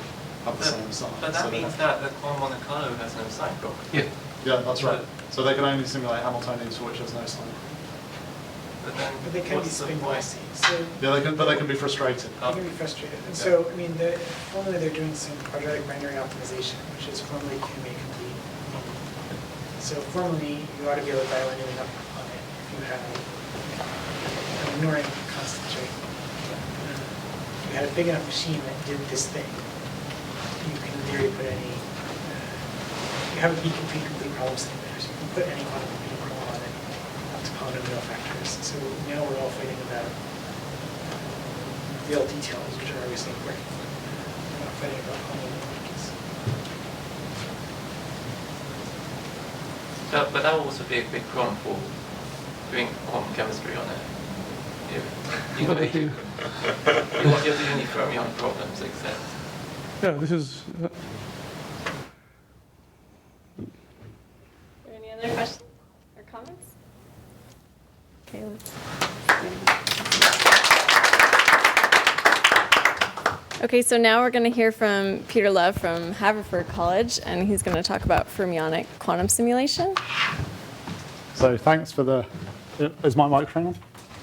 have the same sign. But that means that the quantum Monte Carlo has no sign property. Yeah, that's right. So they can only simulate Hamiltonians for which there's no sign. But they can be spin biased. So yeah, they can be frustrated. They can be frustrated. And so, formally they're doing some quadratic binary optimization, which is formally QMA complete. So formally, you ought to be able to dial anything up on it if you have, I'm ignoring constants, right? If you had a big enough machine that did this thing, you can in theory put any, you have a B-complete problem setting there, so you can put any quantum computing problem on it up to polynomial factors. So now we're all fighting about real details, which are obviously important. We're not fighting about polynomial factors. But that will also be a big problem for doing quantum chemistry on it. You have the only fermion problems except. Yeah, this is. Are there any other questions or comments? Okay, let's. Okay, so now we're going to hear from Peter Love from Haverford College, and he's going to talk about fermionic quantum simulation. So thanks for the... Is my microphone on?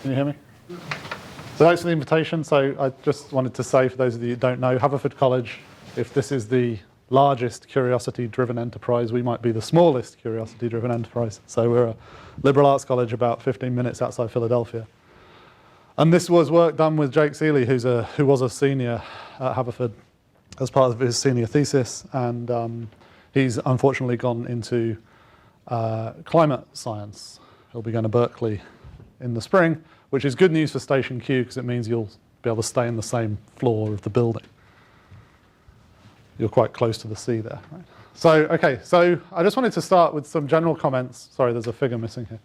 Can you hear me? So thanks for the invitation. So I just wanted to say, for those of you who don't know, Haverford College, if this is the largest curiosity-driven enterprise, we might be the smallest curiosity-driven enterprise. So we're a liberal arts college about 15 minutes outside Philadelphia. And this was work done with Jake Seeley, who was a senior at Haverford as part of his senior thesis, and he's unfortunately gone into climate science. He'll be going to Berkeley in the spring, which is good news for Station Q because it means you'll be able to stay in the same floor of the building. You're quite close to the sea there, right? So, okay, so I just wanted to start with some general comments. Sorry, there's a figure missing here.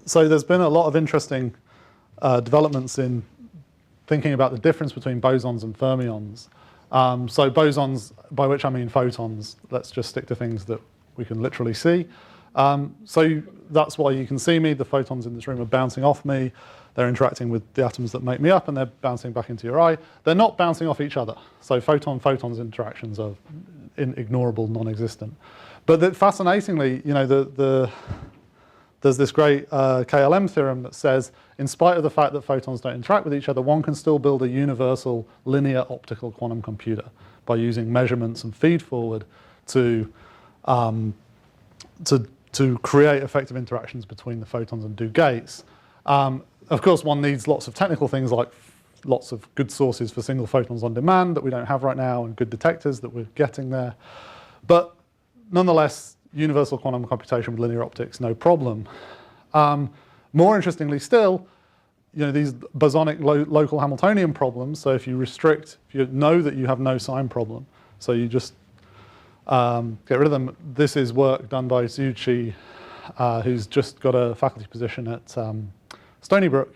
So there's been a lot of interesting developments in thinking about the difference between bosons and fermions. So bosons, by which I mean photons, let's just stick to things that we can literally see. So that's why you can see me. The photons in this room are bouncing off me. They're interacting with the atoms that make me up, and they're bouncing back into your eye. They're not bouncing off each other. So photon-photons interactions are ignorable, non-existent. But fascinatingly, you know, there's this great KLM theorem that says, in spite of the fact that photons don't interact with each other, one can still build a universal linear optical quantum computer by using measurements and feed-forward to create effective interactions between the photons and do gates. Of course, one needs lots of technical things like lots of good sources for single photons on demand that we don't have right now, and good detectors that we're getting there. But nonetheless, universal quantum computation with linear optics, no problem. More interestingly still, you know, these bosonic local Hamiltonian problems, so if you restrict, if you know that you have no sign problem, so you just get rid of them. This is work done by Zuchi, who's just got a faculty position at Stony Brook.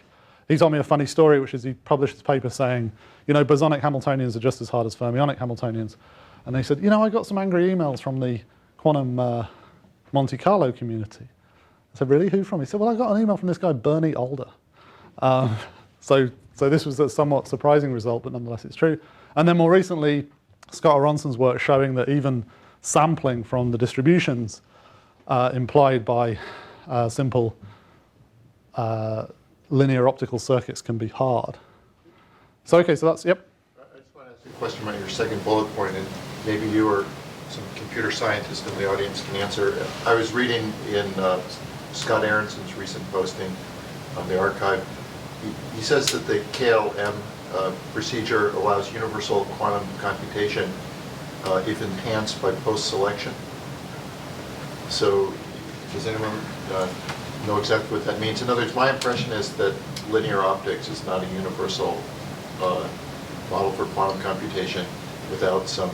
He told me a funny story, which is he published this paper saying, you know, bosonic Hamiltonians are just as hard as fermionic Hamiltonians. And they said, you know, I got some angry emails from the quantum Monte Carlo community. I said, really? Who from? He said, well, I got an email from this guy, Bernie Alder. So this was a somewhat surprising result, but nonetheless it's true. And then more recently, Scott Aronson's work showing that even sampling from the distributions implied by simple linear optical circuits can be hard. So, okay, so that's, yep. I just want to ask you a question about your second bullet point, and maybe you or some computer scientist in the audience can answer. I was reading in Scott Aronson's recent posting on the archive. He says that the KLM procedure allows universal quantum computation if enhanced by post-selection. So does anyone know exactly what that means? In other words, my impression is that linear optics is not a universal model for quantum computation without some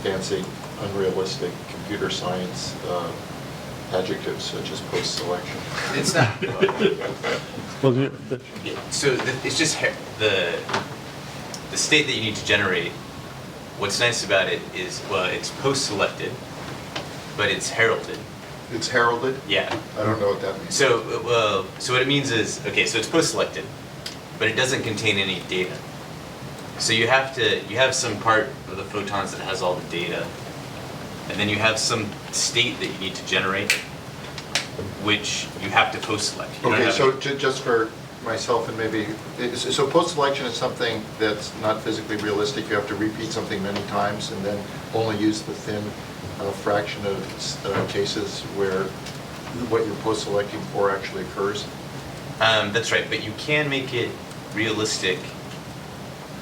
fancy, unrealistic computer science adjectives such as post-selection. It's not. So it's just the state that you need to generate. What's nice about it is, well, it's post-selected, but it's heralded. It's heralded? Yeah. I don't know what that means. So, so what it means is, okay, so it's post-selected, but it doesn't contain any data. So you have some part of the photons that has all the data, and then you have some state that you need to generate, which you have to post-select. Okay, so just for myself and maybe, so post-selection is something that's not physically realistic. You have to repeat something many times and then only use the thin fraction of cases where what you're post-selecting for actually occurs. That's right, but you can make it realistic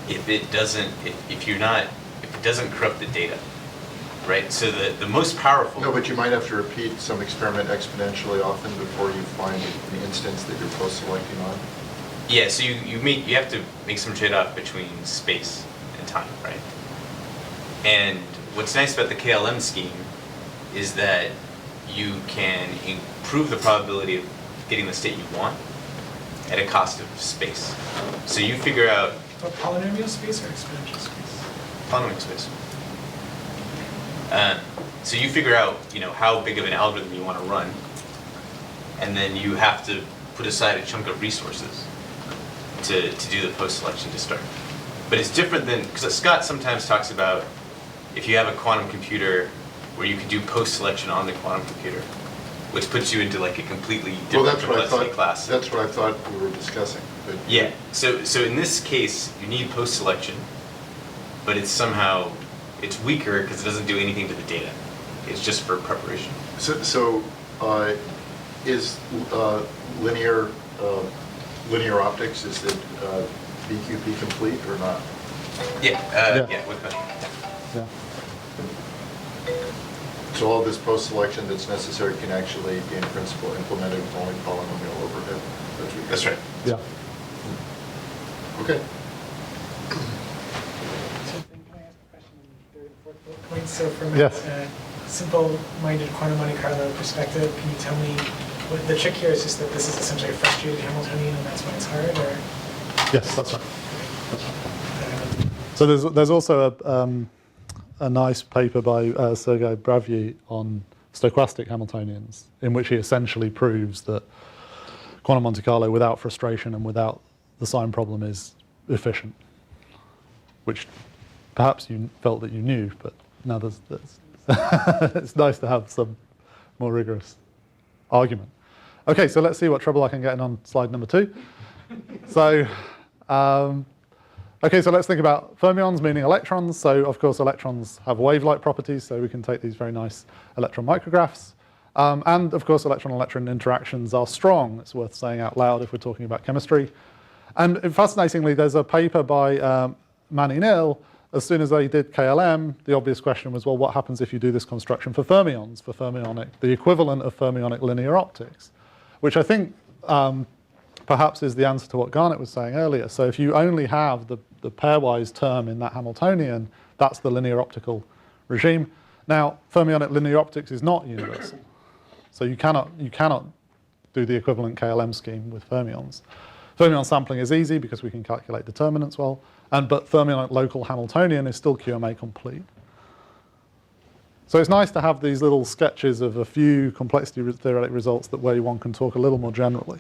if it doesn't, if it doesn't corrupt the data, right? So the most powerful. No, but you might have to repeat some experiment exponentially often before you find an instance that you're post-selecting on. Yeah, so you have to make some trade-off between space and time, right? And what's nice about the KLM scheme is that you can improve the probability of getting the state you want at a cost of space. So you figure out. But polynomial space or exponential space? Polynomial space. So you figure out, how big of an algorithm you want to run, and then you have to put aside a chunk of resources to do the post-selection to start. But it's different than, because Scott sometimes talks about if you have a quantum computer where you can do post-selection on the quantum computer, which puts you into like a completely different complexity class. That's what I thought we were discussing. But yeah, so in this case, you need post-selection, but it's somehow, it's weaker because it doesn't do anything to the data. It's just for preparation. So is linear optics, is it BQP complete or not? Yeah, yeah, with question. Yeah. So all this post-selection that's necessary can actually be in principle implemented with only polynomial overhead? That's right. Yeah. Okay. So then can I ask a question on the third and fourth bullet points? So from Yes. a simple-minded quantum Monte Carlo perspective, can you tell me what the trick here is? Just that this is essentially a frustrated Hamiltonian and that's why it's hard, or? Yes, that's right. So there's also a nice paper by Sergei Bravyi on stochastic Hamiltonians, in which he essentially proves that quantum Monte Carlo without frustration and without the sign problem is efficient, which perhaps you felt that you knew, but now there's it's nice to have some more rigorous argument. Okay, so let's see what trouble I can get in on slide number 2. So, okay, so let's think about fermions, meaning electrons. So, of course, electrons have wave-like properties, so we can take these very nice electron micrographs. And, of course, electron-electron interactions are strong. It's worth saying out loud if we're talking about chemistry. And fascinatingly, there's a paper by Manny-Nil. As soon as they did KLM, the obvious question was, well, what happens if you do this construction for fermions, for fermionic, the equivalent of fermionic linear optics, which I think perhaps is the answer to what Garnet was saying earlier. So if you only have the pairwise term in that Hamiltonian, that's the linear optical regime. Now, fermionic linear optics is not universal. So you cannot do the equivalent KLM scheme with fermions. Fermion sampling is easy because we can calculate determinants well, but fermionic local Hamiltonian is still QMA complete. So it's nice to have these little sketches of a few complexity theoretic results that where one can talk a little more generally.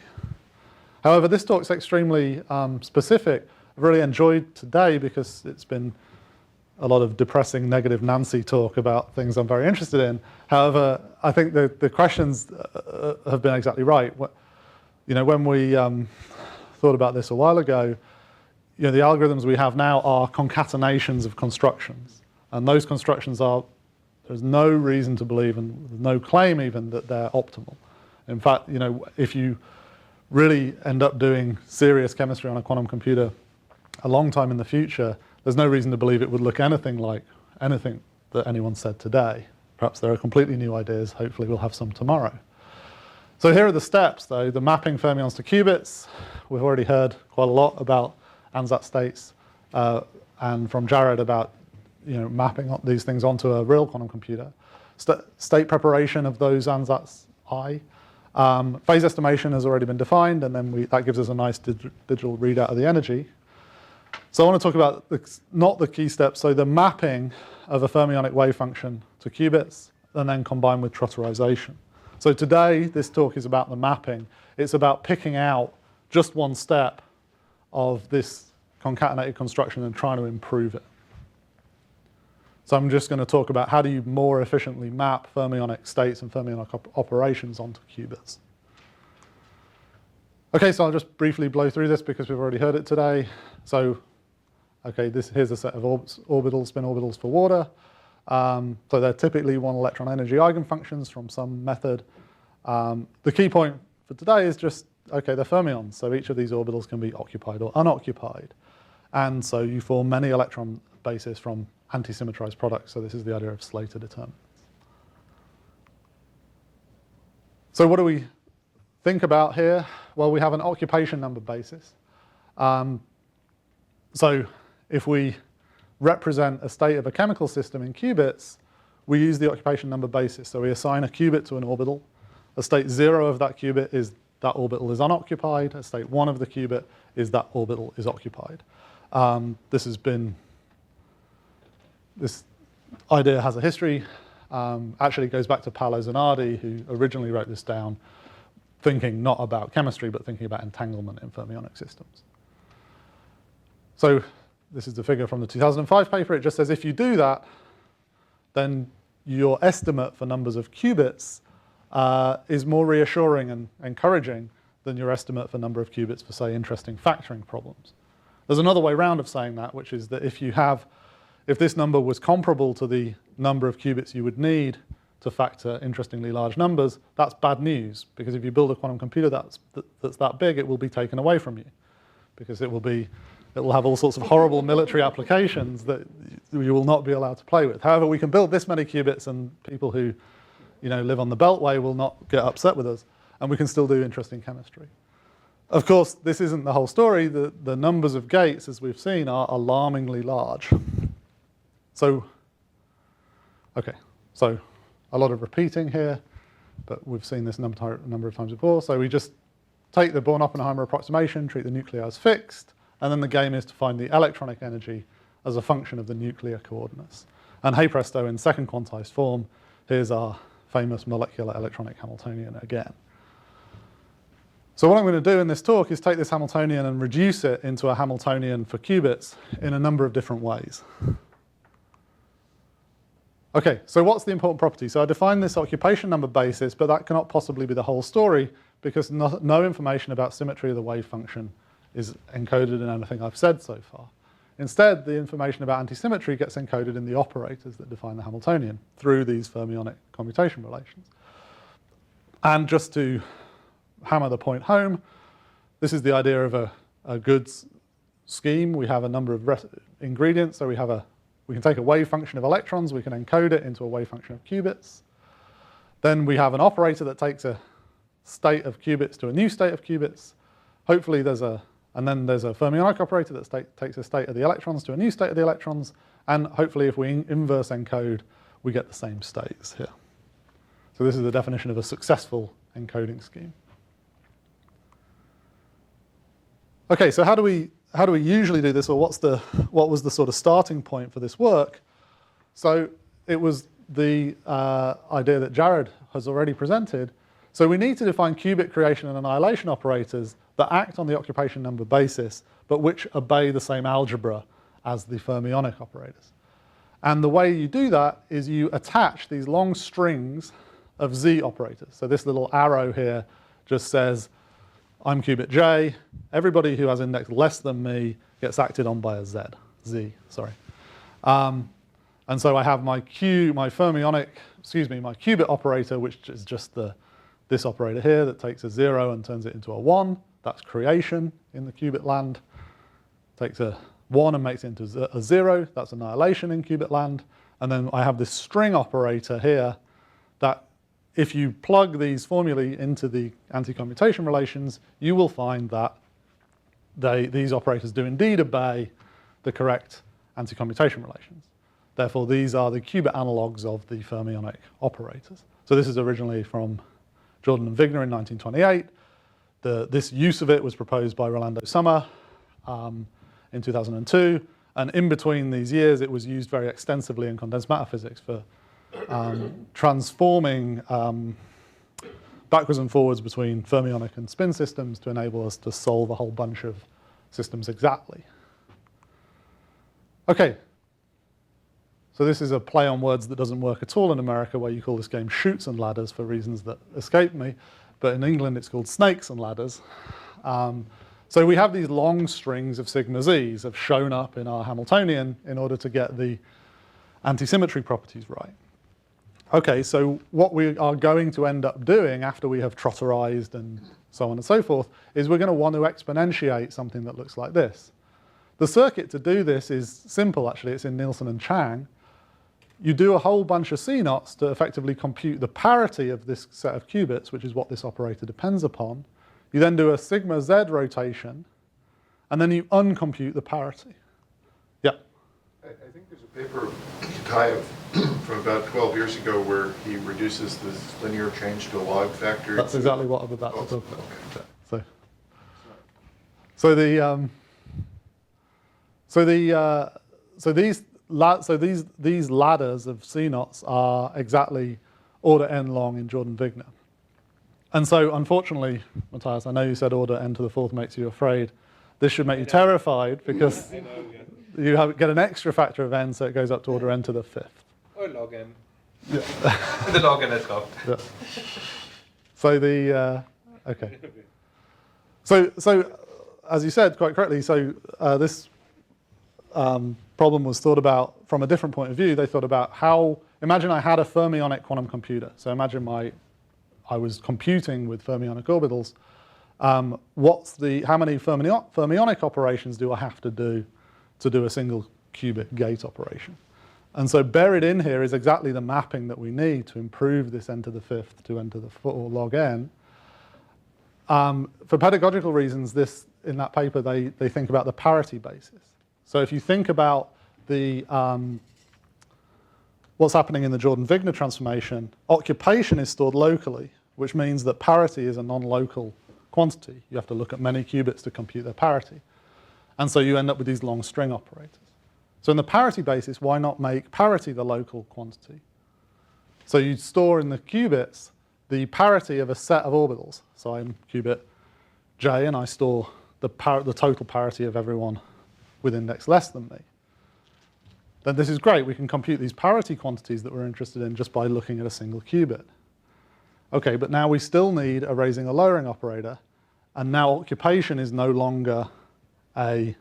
However, this talk's extremely specific. I've really enjoyed today because it's been a lot of depressing, negative Nancy talk about things I'm very interested in. However, I think the questions have been exactly right. You know, when we thought about this a while ago, you know, the algorithms we have now are concatenations of constructions. And those constructions are, there's no reason to believe, and no claim even, that they're optimal. In fact, you know, if you really end up doing serious chemistry on a quantum computer a long time in the future, there's no reason to believe it would look anything like anything that anyone said today. Perhaps there are completely new ideas. Hopefully we'll have some tomorrow. So here are the steps, though. The mapping fermions to qubits. We've already heard quite a lot about ansatz states, and from Jared about, you know, mapping these things onto a real quantum computer. State preparation of those ansatz I. Phase estimation has already been defined, and then that gives us a nice digital readout of the energy. So I want to talk about not the key steps, so the mapping of a fermionic wave function to qubits, and then combined with trotterization. So today, this talk is about the mapping. It's about picking out just one step of this concatenated construction and trying to improve it. So I'm just going to talk about how do you more efficiently map fermionic states and fermionic operations onto qubits. Okay, so I'll just briefly blow through this because we've already heard it today. So, okay, here's a set of orbitals, spin orbitals for water. So they're typically one electron energy eigenfunctions from some method. The key point for today is just, okay, they're fermions. So each of these orbitals can be occupied or unoccupied. And so you form many electron bases from anti-symmetrized products. So this is the idea of Slater determinants. So what do we think about here? Well, we have an occupation number basis. So if we represent a state of a chemical system in qubits, we use the occupation number basis. So we assign a qubit to an orbital. A state 0 of that qubit is that orbital is unoccupied. A state 1 of the qubit is that orbital is occupied. This idea has a history. Actually, it goes back to Paolo Zanardi, who originally wrote this down, thinking not about chemistry, but thinking about entanglement in fermionic systems. So this is the figure from the 2005 paper. It just says if you do that, then your estimate for numbers of qubits is more reassuring and encouraging than your estimate for number of qubits for, say, interesting factoring problems. There's another way round of saying that, which is that if this number was comparable to the number of qubits you would need to factor interestingly large numbers, that's bad news, because if you build a quantum computer that's that big, it will be taken away from you, because it will have all sorts of horrible military applications that you will not be allowed to play with. However, we can build this many qubits, and people who live on the Beltway will not get upset with us, and we can still do interesting chemistry. Of course, this isn't the whole story. The numbers of gates, as we've seen, are alarmingly large. So a lot of repeating here, but we've seen this number of times before. So we just take the Born-Oppenheimer approximation, treat the nuclei as fixed, and then the game is to find the electronic energy as a function of the nuclear coordinates. And hey presto, in second quantized form, here's our famous molecular electronic Hamiltonian again. So what I'm going to do in this talk is take this Hamiltonian and reduce it into a Hamiltonian for qubits in a number of different ways. Okay, so what's the important property? So I defined this occupation number basis, but that cannot possibly be the whole story, because no information about symmetry of the wave function is encoded in anything I've said so far. Instead, the information about anti-symmetry gets encoded in the operators that define the Hamiltonian through these fermionic commutation relations. And just to hammer the point home, this is the idea of a goods scheme. We have a number of ingredients, so we can take a wave function of electrons, we can encode it into a wave function of qubits. Then we have an operator that takes a state of qubits to a new state of qubits. Hopefully and then there's a fermionic operator that takes a state of the electrons to a new state of the electrons, and hopefully if we inverse encode, we get the same states here. So this is the definition of a successful encoding scheme. Okay, so how do we usually do this, or what was the sort of starting point for this work? So it was the idea that Jared has already presented. So we need to define qubit creation and annihilation operators that act on the occupation number basis, but which obey the same algebra as the fermionic operators. And the way you do that is you attach these long strings of Z operators. So this little arrow here just says, I'm qubit J. Everybody who has index less than me gets acted on by a Z. And so I have my my qubit operator, which is just this operator here that takes a 0 and turns it into a 1. That's creation in the qubit land. Takes a 1 and makes it into a 0. That's annihilation in qubit land. And then I have this string operator here that, if you plug these formulae into the anti-commutation relations, you will find that these operators do indeed obey the correct anti-commutation relations. Therefore, these are the qubit analogues of the fermionic operators. So this is originally from Jordan and Wigner in 1928. This use of it was proposed by Rolando Sommer in 2002. And in between these years, it was used very extensively in condensed matter physics for transforming backwards and forwards between fermionic and spin systems to enable us to solve a whole bunch of systems exactly. Okay, so this is a play on words that doesn't work at all in America, where you call this game Chutes and Ladders for reasons that escape me, but in England it's called Snakes and Ladders. So we have these long strings of sigma z's have shown up in our Hamiltonian in order to get the anti-symmetry properties right. Okay, so what we are going to end up doing after we have trotterized and so on and so forth is we're going to want to exponentiate something that looks like this. The circuit to do this is simple, actually. It's in Nielsen and Chang. You do a whole bunch of C-naughts to effectively compute the parity of this set of qubits, which is what this operator depends upon. You then do a sigma z rotation, and then you uncompute the parity. Yeah? I think there's a paper of Kitaev from about 12 years ago where he reduces this linear change to a log factor. That's exactly what I'm about to talk about. Okay. So these ladders of C-naughts are exactly order n long in Jordan Wigner. And so, unfortunately, Matthias, I know you said order n to the fourth makes you afraid. This should make you terrified, because get an extra factor of n, so it goes up to order n to the fifth. Or log n. Yeah. The log n at top. Yeah. So okay. So as you said quite correctly, so this problem was thought about from a different point of view. They thought about imagine I had a fermionic quantum computer. So imagine I was computing with fermionic orbitals. How many fermionic operations do I have to do a single qubit gate operation? And so buried in here is exactly the mapping that we need to improve this n to the fifth to n to the 4 log n. For pedagogical reasons, in that paper, they think about the parity basis. So if you think about what's happening in the Jordan Wigner transformation, occupation is stored locally, which means that parity is a non-local quantity. You have to look at many qubits to compute their parity. And so you end up with these long string operators. So in the parity basis, why not make parity the local quantity? So you store in the qubits the parity of a set of orbitals. So I'm qubit j, and I store the total parity of everyone with index less than me. Then this is great. We can compute these parity quantities that we're interested in just by looking at a single qubit. Okay, but now we still need a raising or lowering operator, and now occupation is no longer a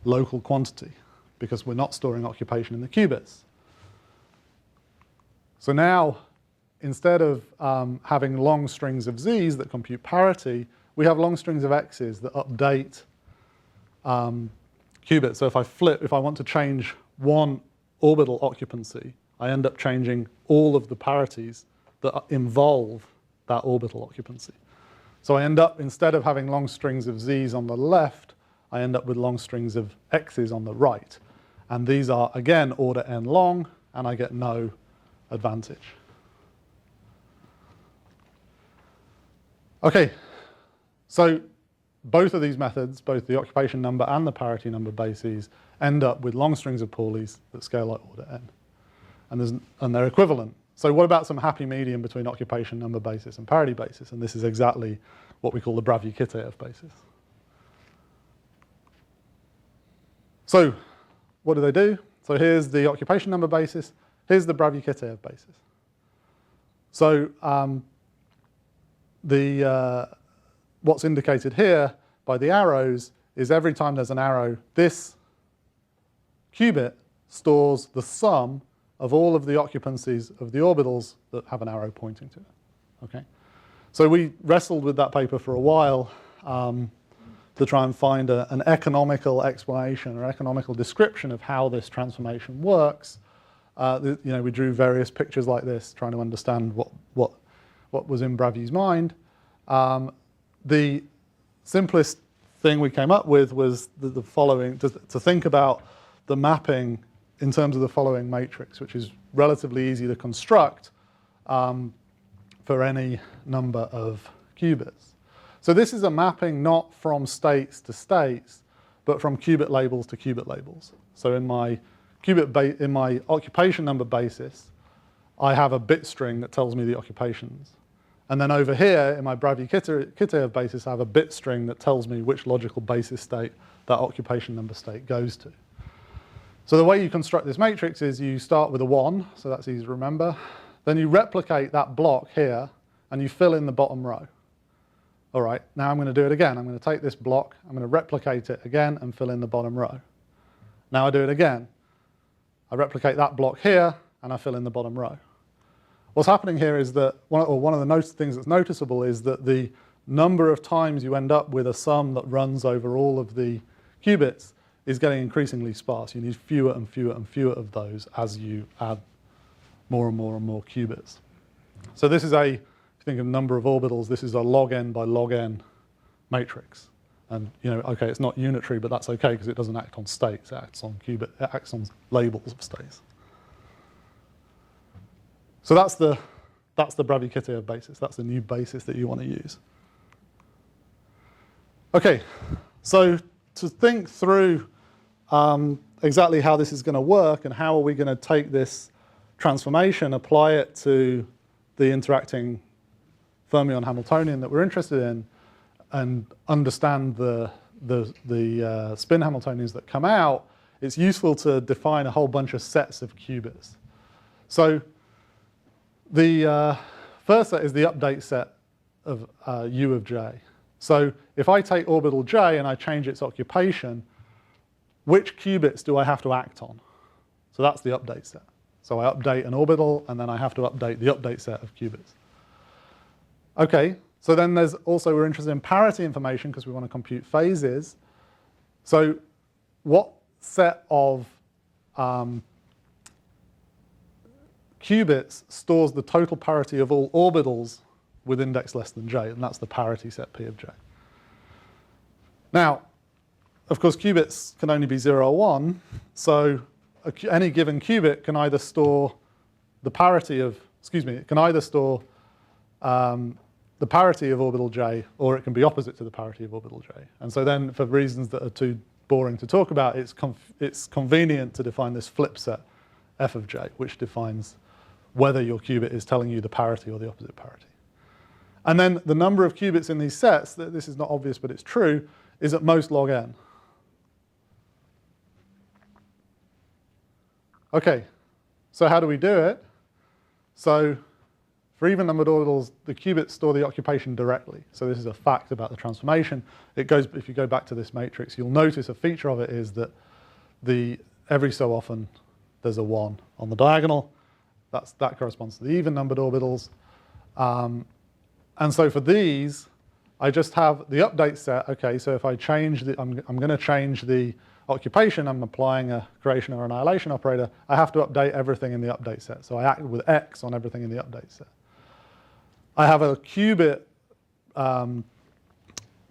local quantity because we're not storing occupation in the qubits. So now, instead of having long strings of z's that compute parity, we have long strings of x's that update qubits. So if I want to change one orbital occupancy, I end up changing all of the parities that involve that orbital occupancy. So I end up, instead of having long strings of z's on the left, I end up with long strings of x's on the right. And these are, again, order n long, and I get no advantage. Okay, so both of these methods, both the occupation number and the parity number bases, end up with long strings of Pauli's that scale like order n. And they're equivalent. So what about some happy medium between occupation number basis and parity basis? And this is exactly what we call the Bravyi-Kitaev basis. So what do? So here's the occupation number basis. Here's the Bravyi-Kitaev basis. So what's indicated here by the arrows is every time there's an arrow, this qubit stores the sum of all of the occupancies of the orbitals that have an arrow pointing to it. Okay? So we wrestled with that paper for a while to try and find an economical explanation or economical description of how this transformation works. We drew various pictures like this, trying to understand what was in Bravyi's mind. The simplest thing we came up with was the following, to think about the mapping in terms of the following matrix, which is relatively easy to construct for any number of qubits. So this is a mapping not from states to states, but from qubit labels to qubit labels. So in my occupation number basis, I have a bit string that tells me the occupations. And then over here, in my Bravyi-Kitaev basis, I have a bit string that tells me which logical basis state that occupation number state goes to. So the way you construct this matrix is you start with a 1, so that's easy to remember. Then you replicate that block here, and you fill in the bottom row. All right, now I'm going to do it again. I'm going to take this block, I'm going to replicate it again, and fill in the bottom row. Now I do it again. I replicate that block here, and I fill in the bottom row. What's happening here is that one of the things that's noticeable is that the number of times you end up with a sum that runs over all of the qubits is getting increasingly sparse. You need fewer and fewer and fewer of those as you add more and more and more qubits. So this is if you think of number of orbitals, this is a log n by log n matrix. And okay, it's not unitary, but that's okay because it doesn't act on states. It acts on it acts on labels of states. So that's the Bravyi-Kitaev basis. That's the new basis that you want to use. Okay, so to think through exactly how this is going to work and how are we going to take this transformation, apply it to the interacting fermion Hamiltonian that we're interested in, and understand the spin Hamiltonians that come out, it's useful to define a whole bunch of sets of qubits. So the first set is the update set of U of j. So if I take orbital j and I change its occupation, which qubits do I have to act on? So that's the update set. So I update an orbital, and then I have to update the update set of qubits. Okay, so then there's also, we're interested in parity information because we want to compute phases. So what set of qubits stores the total parity of all orbitals with index less than j? And that's the parity set P of j. Now, of course, qubits can only be 0 or 1, so any given qubit can either store the parity of, it can either store the parity of orbital j, or it can be opposite to the parity of orbital j. And so then, for reasons that are too boring to talk about, it's convenient to define this flip set f of j, which defines whether your qubit is telling you the parity or the opposite parity. And then the number of qubits in these sets, this is not obvious but it's true, is at most log n. Okay, so how do we do it? So for even-numbered orbitals, the qubits store the occupation directly. So this is a fact about the transformation. It goes, if you go back to this matrix, you'll notice a feature of it is that every so often there's a 1 on the diagonal. That corresponds to the even-numbered orbitals. And so for these, I just have the update set. Okay, so if I change I'm going to change the occupation, I'm applying a creation or annihilation operator, I have to update everything in the update set. So I act with X on everything in the update set. I have a qubit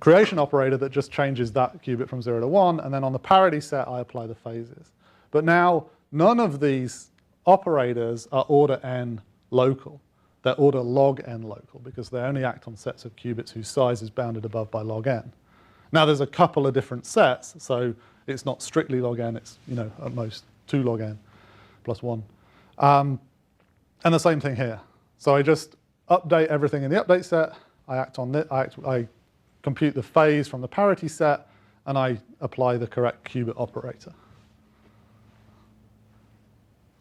creation operator that just changes that qubit from 0 to 1, and then on the parity set, I apply the phases. But now, none of these operators are order n local. They're order log n local, because they only act on sets of qubits whose size is bounded above by log n. Now, there's a couple of different sets, so it's not strictly log n, it's at most 2 log n plus 1. And the same thing here. So I just update everything in the update set, I act on it, I compute the phase from the parity set, and I apply the correct qubit operator.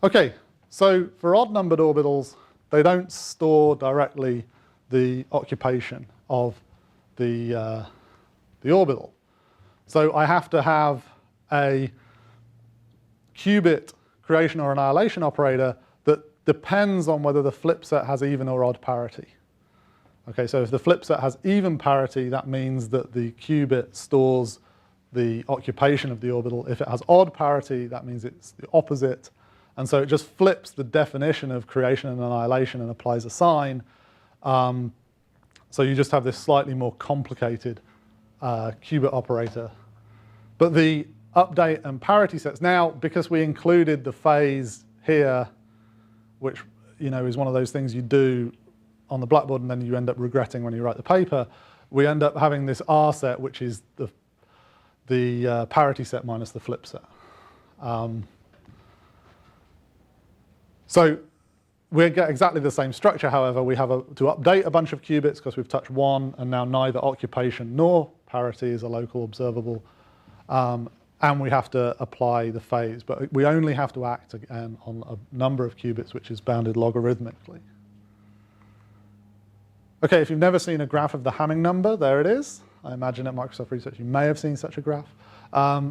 Okay, so for odd-numbered orbitals, they don't store directly the occupation of the orbital. So I have to have a qubit creation or annihilation operator that depends on whether the flip set has even or odd parity. Okay, so if the flip set has even parity, that means that the qubit stores the occupation of the orbital. If it has odd parity, that means it's the opposite. And so it just flips the definition of creation and annihilation and applies a sign. So you just have this slightly more complicated qubit operator. But the update and parity sets, now, because we included the phase here, which is one of those things you do on the blackboard and then you end up regretting when you write the paper, we end up having this R set, which is the parity set minus the flip set. So we get exactly the same structure, however. We have to update a bunch of qubits because we've touched 1, and now neither occupation nor parity is a local observable. And we have to apply the phase. But we only have to act again on a number of qubits, which is bounded logarithmically. Okay, if you've never seen a graph of the Hamming number, there it is. I imagine at Microsoft Research you may have seen such a graph.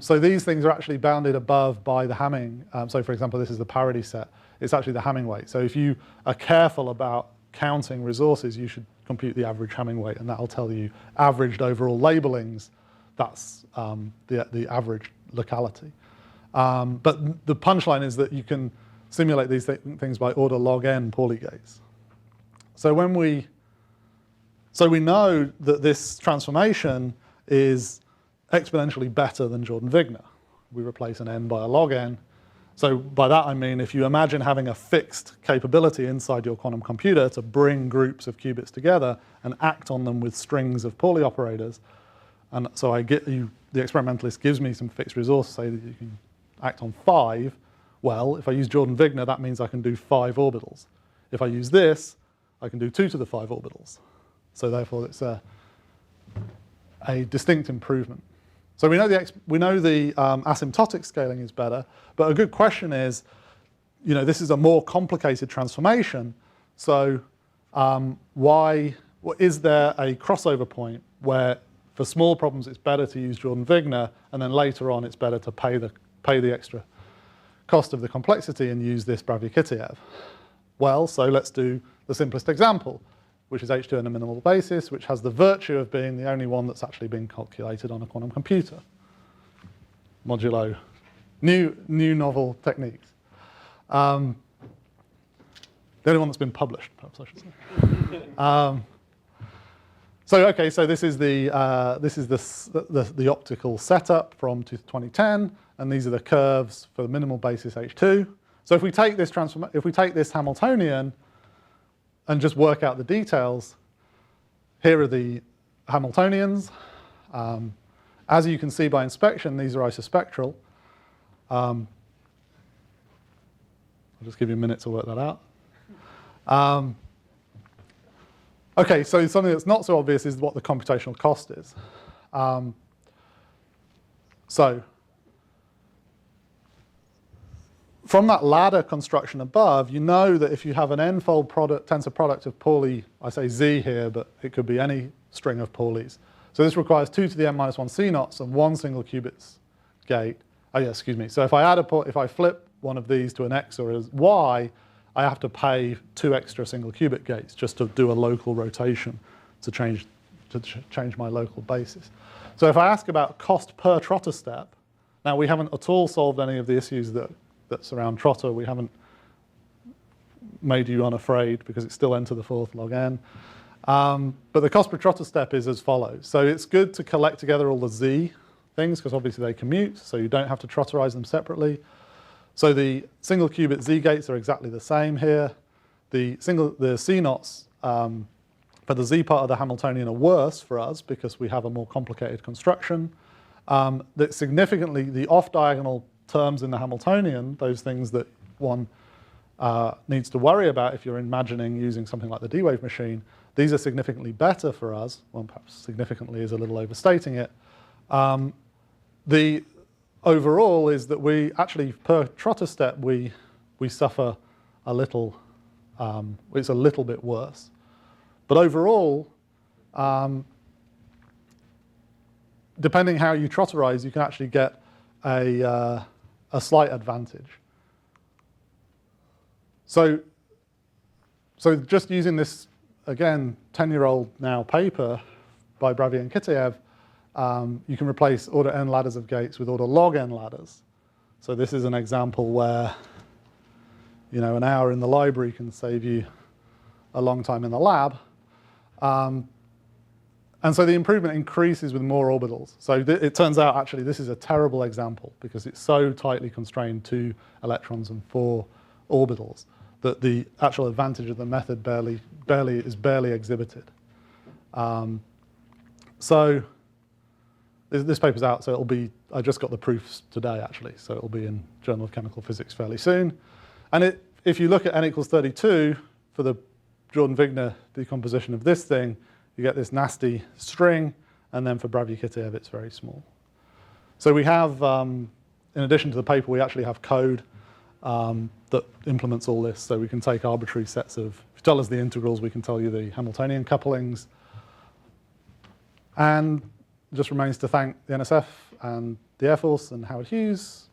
So these things are actually bounded above by the Hamming. So for example, this is the parity set. It's actually the Hamming weight. So if you are careful about counting resources, you should compute the average Hamming weight, and that'll tell you averaged over all labelings. That's the average locality. But the punchline is that you can simulate these things by order log n Pauli gates. So we know that this transformation is exponentially better than Jordan Wigner. We replace an n by a log n. So by that I mean if you imagine having a fixed capability inside your quantum computer to bring groups of qubits together and act on them with strings of Pauli operators, and so the experimentalist gives me some fixed resource, say that you can act on 5, well, if I use Jordan Wigner, that means I can do 5 orbitals. If I use this, I can do 2 to the 5 orbitals. So therefore it's a distinct improvement. So we know the asymptotic scaling is better, but a good question is, this is a more complicated transformation. So is there a crossover point where for small problems it's better to use Jordan Wigner, and then later on it's better to pay the extra cost of the complexity and use this Bravyi-Kitaev? Well, so let's do the simplest example, which is H2 on a minimal basis, which has the virtue of being the only one that's actually been calculated on a quantum computer. Modulo new novel techniques. The only one that's been published, perhaps I should say. So this is the optical setup from 2010, and these are the curves for the minimal basis H2. So if we take this Hamiltonian and just work out the details, here are the Hamiltonians. As you can see by inspection, these are isospectral. I'll just give you a minute to work that out. Okay, so something that's not so obvious is what the computational cost is. So from that ladder construction above, you know that if you have an n-fold tensor product of Pauli, I say Z here, but it could be any string of Paulis. So this requires 2 to the n-1 C-naughts and 1 single qubits gate. Oh yeah, excuse me. So if I flip one of these to an X or a Y, I have to pay 2 extra single qubit gates just to do a local rotation to change my local basis. So if I ask about cost per trotter step, now we haven't at all solved any of the issues that surround trotter. We haven't made you unafraid because it's still n to the 4th log n. But the cost per trotter step is as follows. So it's good to collect together all the Z things because obviously they commute, so you don't have to trotterize them separately. So the single qubit Z gates are exactly the same here. The C-naughts for the Z part of the Hamiltonian are worse for us because we have a more complicated construction. That significantly, the off-diagonal terms in the Hamiltonian, those things that one needs to worry about if you're imagining using something like the D-wave machine, these are significantly better for us. Well, perhaps significantly is a little overstating it. The overall is that we actually, per trotter step, we suffer a little, it's a little bit worse. But overall, depending how you trotterize, you can actually get a slight advantage. So just using this, again, 10-year-old now paper by Bravyi and Kitaev, you can replace order n ladders of gates with order log n ladders. So this is an example where, an hour in the library can save you a long time in the lab. And so the improvement increases with more orbitals. So it turns out, actually, this is a terrible example because it's so tightly constrained to electrons and 4 orbitals that the actual advantage of the method is barely exhibited. So this paper's out, so it'll be, I just got the proofs today, actually, so it'll be in Journal of Chemical Physics fairly soon. And if you look at n equals 32 for the Jordan Wigner decomposition of this thing, you get this nasty string, and then for Bravyi-Kitaev, it's very small. So we have, in addition to the paper, we actually have code that implements all this. So we can take arbitrary sets of, if you tell us the integrals, we can tell you the Hamiltonian couplings. And it just remains to thank the NSF and the Air Force and Howard Hughes.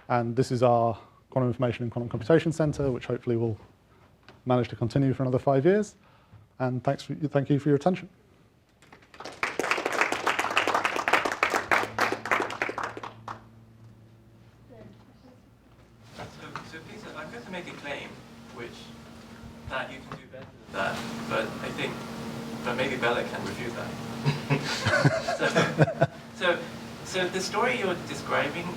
And this is our Quantum Information and Quantum Computation Center, which hopefully will manage to continue for another 5 years. And thank you for your attention. So Peter, I'm going to make a claim that you can do better than that, but maybe Bella can refute that. So the story you're describing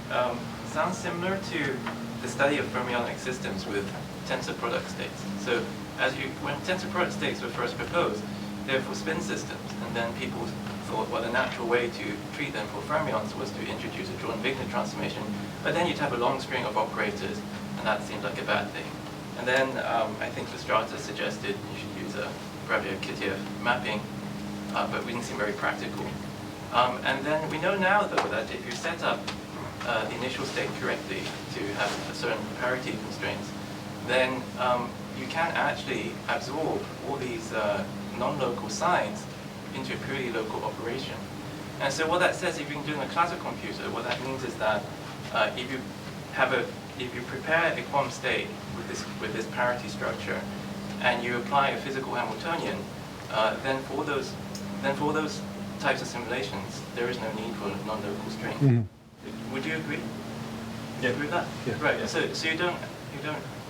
sounds similar to the study of fermionic systems with tensor product states. So when tensor product states were first proposed, they were for spin systems, and then people thought, well, the natural way to treat them for fermions was to introduce a Jordan Wigner transformation, but then you'd have a long string of operators, and that seemed like a bad thing. And then I think Lestrade suggested you should use a Bravyi-Kitaev mapping, but we didn't seem very practical. And then we know now, though, that if you set up the initial state correctly to have a certain parity constraints, then you can actually absorb all these non-local signs into a purely local operation. And so what that says, if you're doing a classical computer, what that means is that if you prepare a quantum state with this parity structure, and you apply a physical Hamiltonian, then for all those types of simulations, there is no need for non-local string. Mm-hmm. Would you agree? Yeah. Agree with that? Yeah. Right. Yeah. So you don't.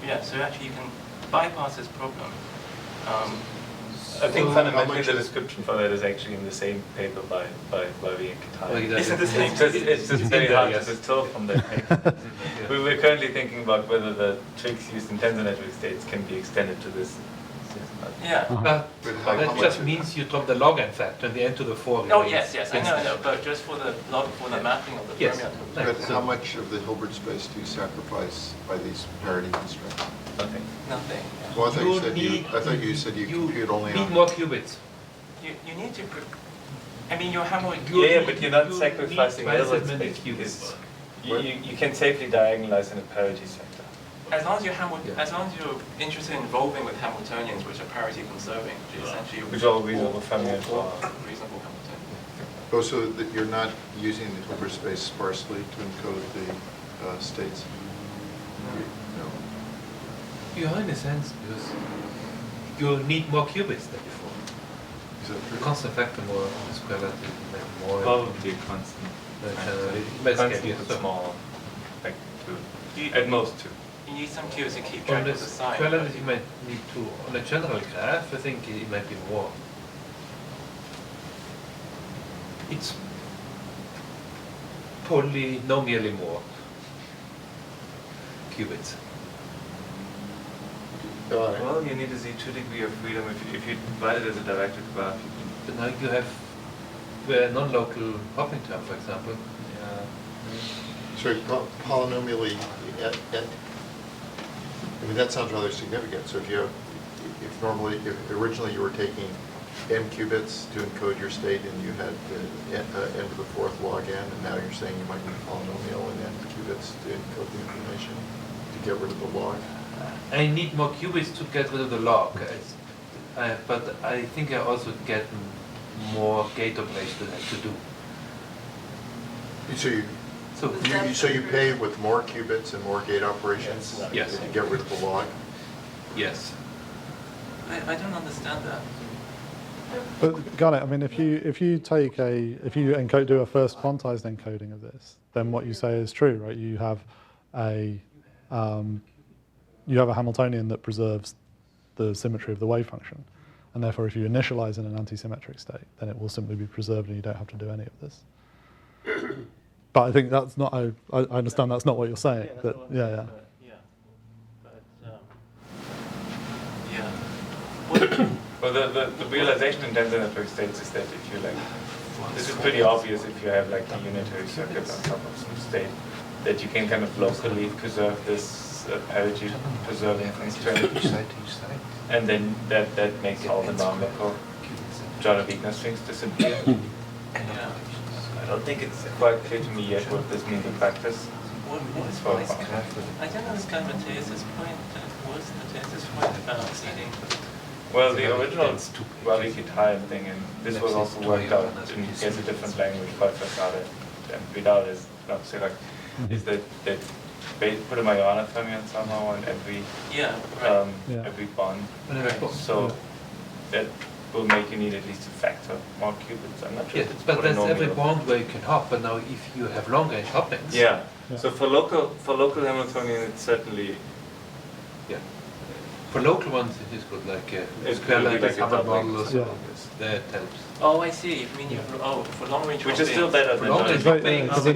Yeah. So actually, you can bypass this problem. I think fundamentally the description for that is actually in the same paper by Bravyi and Kitaev. Is it the same? It's just very hard to distill from that paper. We're currently thinking about whether the tricks used in tensor network states can be extended to this. Yeah. That just means you drop the log n factor and the n to the 4. Oh yes, I know. But just for the mapping of the Fermionic. But how much of the Hilbert space do you sacrifice by these parity constraints? Nothing. Nothing. Well, I thought you said you compute only need on... more qubits. You need to. I mean, your Hamiltonian. Yeah, but you're not sacrificing Hilbert space. Qubits. You can safely diagonalize in a parity sector. As long as you're interested in evolving with Hamiltonians, which are parity conserving, which is essentially which are reasonable Fermionic reasonable Hamiltonian. Oh, so that you're not using the Hilbert space sparsely to encode the states? No. You are in a sense, because you need more qubits than before. Is that true? Constant factor more, square relative, more. Probably constant. Constant but small. Like two. At most two. You need some qubits to keep track of the sign. Square relative you might need two. On a general graph, I think it might be more. It's polynomially more qubits. Well, you need a Z2 degree of freedom if you divide it as a directed graph. But now you have the non-local hopping term, for example. Yeah. So polynomially, I mean, that sounds rather significant. So if originally you were taking n qubits to encode your state and you had n to the 4th log n, and now you're saying you might need polynomial and n qubits to encode the information to get rid of the log. I need more qubits to get rid of the log, but I think I also get more gate operations that I have to do. So you pay with more qubits and more gate operations yes. to get rid of the log? Yes. I don't understand that. But got it. I mean, if you do a first quantized encoding of this, then what you say is true, right? You have a Hamiltonian that preserves the symmetry of the wave function, and therefore, if you initialize in an anti-symmetric state, then it will simply be preserved, and you don't have to do any of this. But I think that's not. I understand that's not what you're saying. Yeah, Well, the realization in tensor network states is that if you this is pretty obvious if you have like a unitary circuit on top of some state, that you can kind of locally preserve this parity preserving constraint, and then that makes all the non-local Jordan Wigner strings disappear. I don't think it's quite clear to me yet what this means in practice. I don't understand Matthias's point. What's Matthias's point about seeding? Well, the original Bravyi-Kitaev thing, and this was also worked out in a different language called Sabre and Vidal is not correct, is that put a Majorana fermion somehow on every every bond. So that will make you need at least a factor more qubits. I'm not sure. Yeah, but that's every bond where you can hop. But now, if you have long range hoppings. Yeah. So for local Hamiltonian, it's certainly. Yeah. For local ones, it is good, like square lattice Hubbard modulus. That helps. Oh, I see. I mean, for long range. Which is still better than long range. Because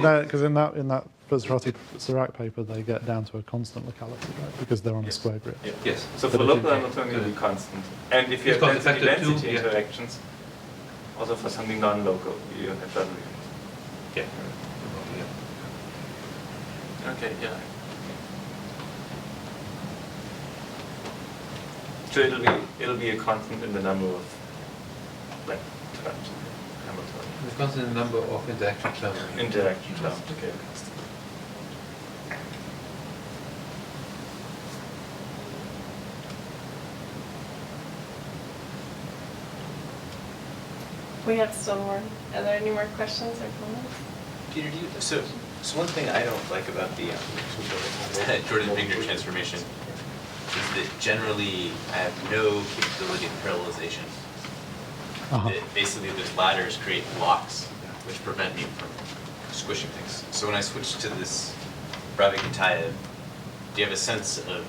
in that Sirac paper, they get down to a constant locality, right? Because they're on a square grid. Yeah. Yes. So for local Hamiltonian, it'll be constant. And if you have density interactions, also for something non-local, you have that. Yeah. Okay. Yeah. So it'll be a constant in the number of terms. Hamiltonian. The constant number of interaction terms. Interaction terms. Okay. We have still more. Are there any more questions or comments? Peter, so one thing I don't like about the Jordan Wigner transformation is that generally I have no capability of parallelization. That basically, those ladders create blocks which prevent me from squishing things. So when I switch to this Bravyi-Kitaev, do you have a sense of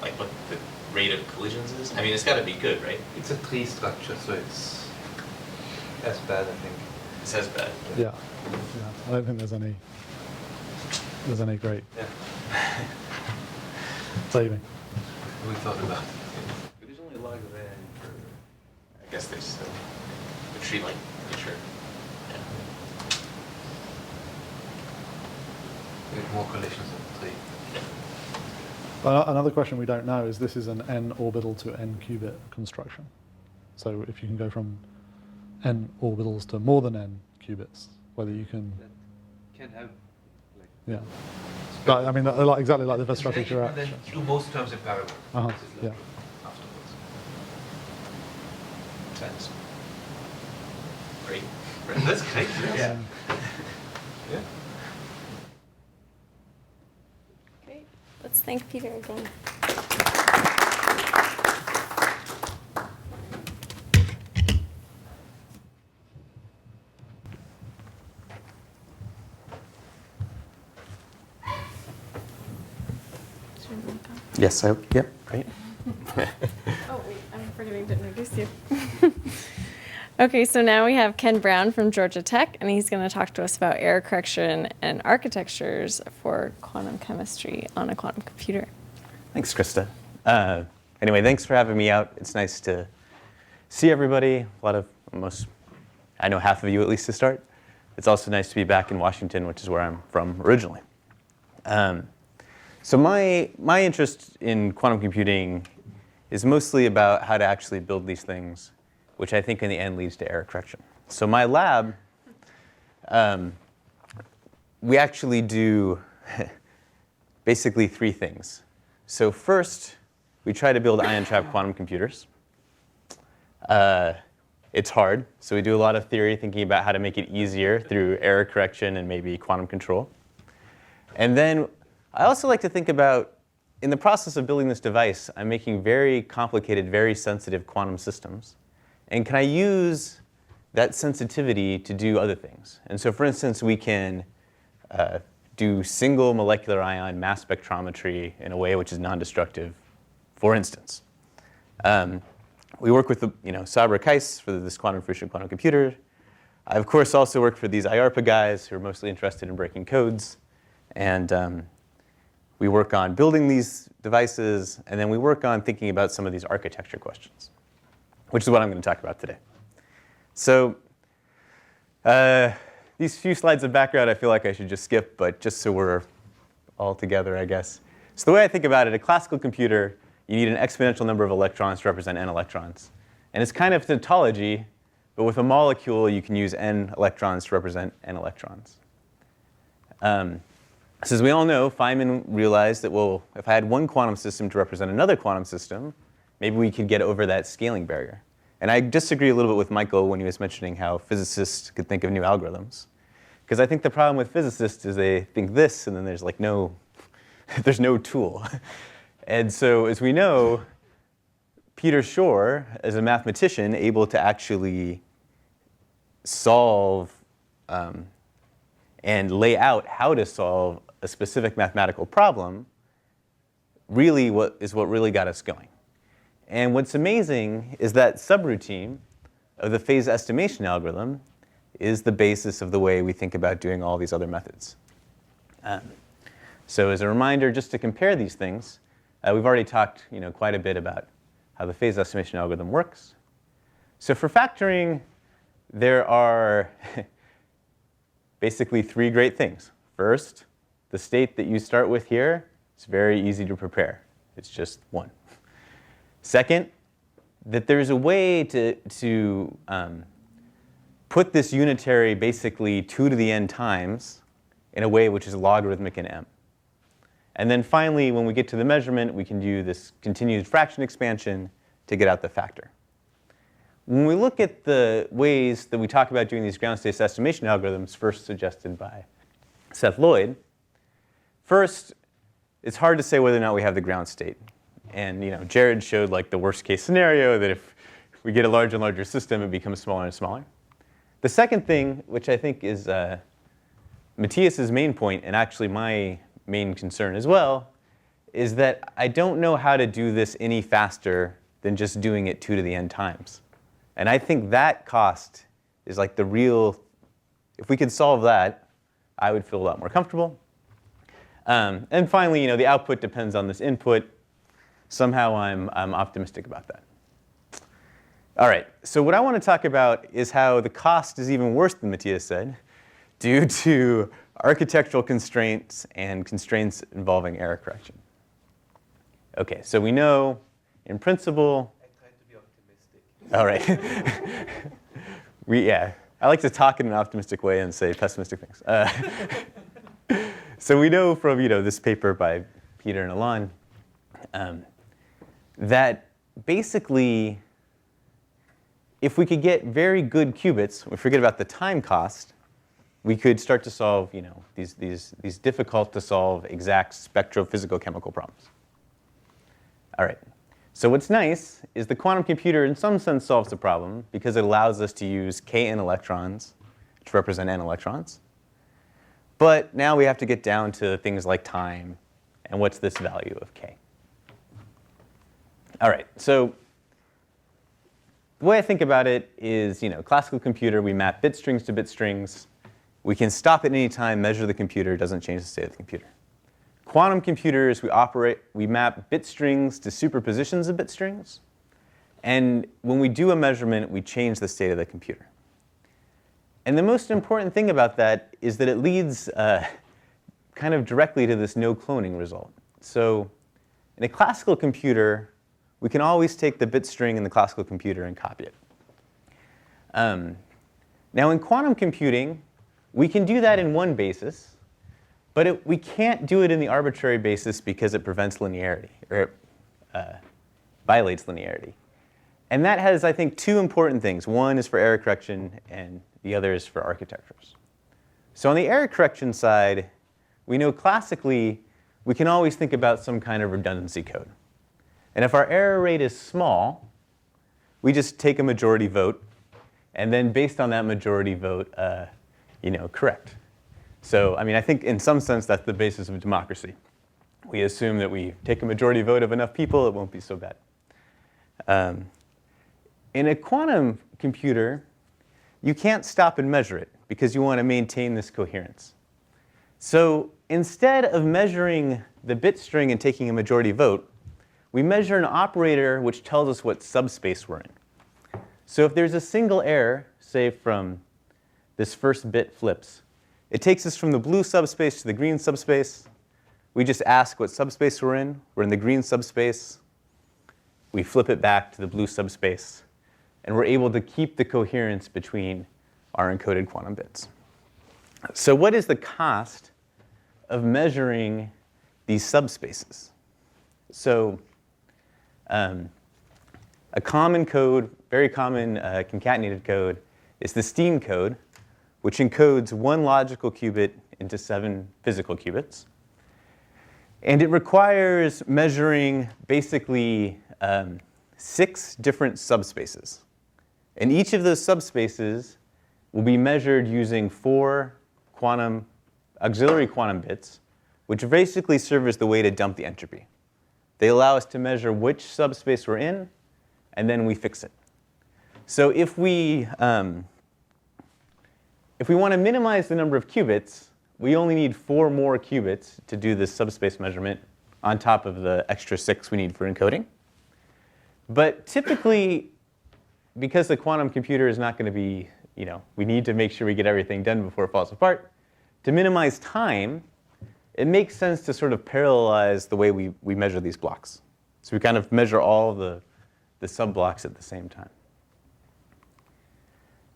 like what the rate of collisions is? I mean, it's got to be good, right? It's a tree structure, so it's as bad, I think. It's as bad. Yeah. I don't think there's any great saving. We thought about it. But there's only log of n for. I guess they still the tree-like nature. We have more collisions of the tree. Another question we don't know is this is an n orbital to n qubit construction. So if you can go from n orbitals to more than n qubits, whether you can. That can have. Yeah. But, I mean, like, exactly like the Verstraete And then do most terms in parallel. Uh-huh. This is Yeah. afterwards. That's great. That's great. Yeah. Yeah. Great. Let's thank Peter again. Yes, yep, great. Oh, wait, I'm forgetting to introduce you. Okay, so now we have Ken Brown from Georgia Tech, and he's going to talk to us about error correction and architectures for quantum chemistry on a quantum computer. Thanks, Krista. Anyway, thanks for having me out. It's nice to see everybody. I know half of you at least to start. It's also nice to be back in Washington, which is where I'm from originally. So my interest in quantum computing is mostly about how to actually build these things, which I think in the end leads to error correction. So my lab, we actually do basically three things. So first, we try to build ion-trap quantum computers. It's hard, so we do a lot of theory thinking about how to make it easier through error correction and maybe quantum control. And then I also like to think about, in the process of building this device, I'm making very complicated, very sensitive quantum systems. And can I use that sensitivity to do other things? And so, for instance, we can do single molecular ion mass spectrometry in a way which is non-destructive, for instance. We work with Sabre Kais for this quantum fruition quantum computer. I, of course, also work for these IARPA guys who are mostly interested in breaking codes. And we work on building these devices, and then we work on thinking about some of these architecture questions, which is what I'm going to talk about today. So these few slides of background I feel like I should just skip, but just so we're all together, I guess. So the way I think about it, a classical computer, you need an exponential number of electrons to represent n electrons. And it's kind of tautology, but with a molecule, you can use n electrons to represent n electrons. So as we all know, Feynman realized that, well, if I had one quantum system to represent another quantum system, maybe we could get over that scaling barrier. And I disagree a little bit with Michael when he was mentioning how physicists could think of new algorithms. Because I think the problem with physicists is they think this, and then there's like there's no tool. And so as we know, Peter Shor, as a mathematician, able to actually solve and lay out how to solve a specific mathematical problem, really what really got us going. And what's amazing is that subroutine of the phase estimation algorithm is the basis of the way we think about doing all these other methods. So as a reminder, just to compare these things, we've already talked quite a bit about how the phase estimation algorithm works. So for factoring, there are basically three great things. First, the state that you start with here is very easy to prepare. It's just 1. Second, that there's a way to put this unitary basically 2 to the n times in a way which is logarithmic in m. And then finally, when we get to the measurement, we can do this continued fraction expansion to get out the factor. When we look at the ways that we talk about doing these ground state estimation algorithms, first suggested by Seth Lloyd, first, it's hard to say whether or not we have the ground state. And Jared showed like the worst case scenario that if we get a larger and larger system, it becomes smaller and smaller. The second thing, which I think is Matthias's main point, and actually my main concern as well, is that I don't know how to do this any faster than just doing it 2 to the n times. And I think that cost is like the real, if we could solve that, I would feel a lot more comfortable. And finally, the output depends on this input. Somehow I'm optimistic about that. All right, so what I want to talk about is how the cost is even worse than Matthias said, due to architectural constraints and constraints involving error correction. OK, so we know, in principle, all right. I like to talk in an optimistic way and say pessimistic things. So we know from this paper by Peter and Alon that basically, if we could get very good qubits, we forget about the time cost, we could start to solve these difficult to solve exact spectrophysical chemical problems. All right. So what's nice is the quantum computer in some sense solves the problem because it allows us to use kn electrons to represent n electrons. But now we have to get down to things like time and what's this value of k. All right, so the way I think about it is, classical computer, we map bit strings to bit strings. We can stop at any time, measure the computer, it doesn't change the state of the computer. Quantum computers, we map bit strings to superpositions of bit strings. And when we do a measurement, we change the state of the computer. And the most important thing about that is that it leads kind of directly to this no cloning result. So in a classical computer, we can always take the bit string in the classical computer and copy it. Now in quantum computing, we can do that in one basis. But we can't do it in the arbitrary basis because it prevents linearity, or violates linearity. And that has, I think, 2 important things. One is for error correction, and the other is for architectures. So on the error correction side, we know classically we can always think about some kind of redundancy code. And if our error rate is small, we just take a majority vote, and then based on that majority vote, correct. So, I think in some sense, that's the basis of democracy. We assume that we take a majority vote of enough people, it won't be so bad. In a quantum computer, you can't stop and measure it because you want to maintain this coherence. So instead of measuring the bit string and taking a majority vote, we measure an operator which tells us what subspace we're in. So if there's a single error, say from this first bit flips, it takes us from the blue subspace to the green subspace. We just ask what subspace we're in. We're in the green subspace. We flip it back to the blue subspace. And we're able to keep the coherence between our encoded quantum bits. So what is the cost of measuring these subspaces? So a common code, very common concatenated code, is the Steam code, which encodes 1 logical qubit into 7 physical qubits. And it requires measuring basically 6 different subspaces. And each of those subspaces will be measured using 4 auxiliary quantum bits, which basically serve as the way to dump the entropy. They allow us to measure which subspace we're in, and then we fix it. So if we want to minimize the number of qubits, we only need 4 more qubits to do this subspace measurement on top of the extra 6 we need for encoding. But typically, because the quantum computer is not going to be, we need to make sure we get everything done before it falls apart. To minimize time, it makes sense to sort of parallelize the way we measure these blocks. So we kind of measure all the sub-blocks at the same time.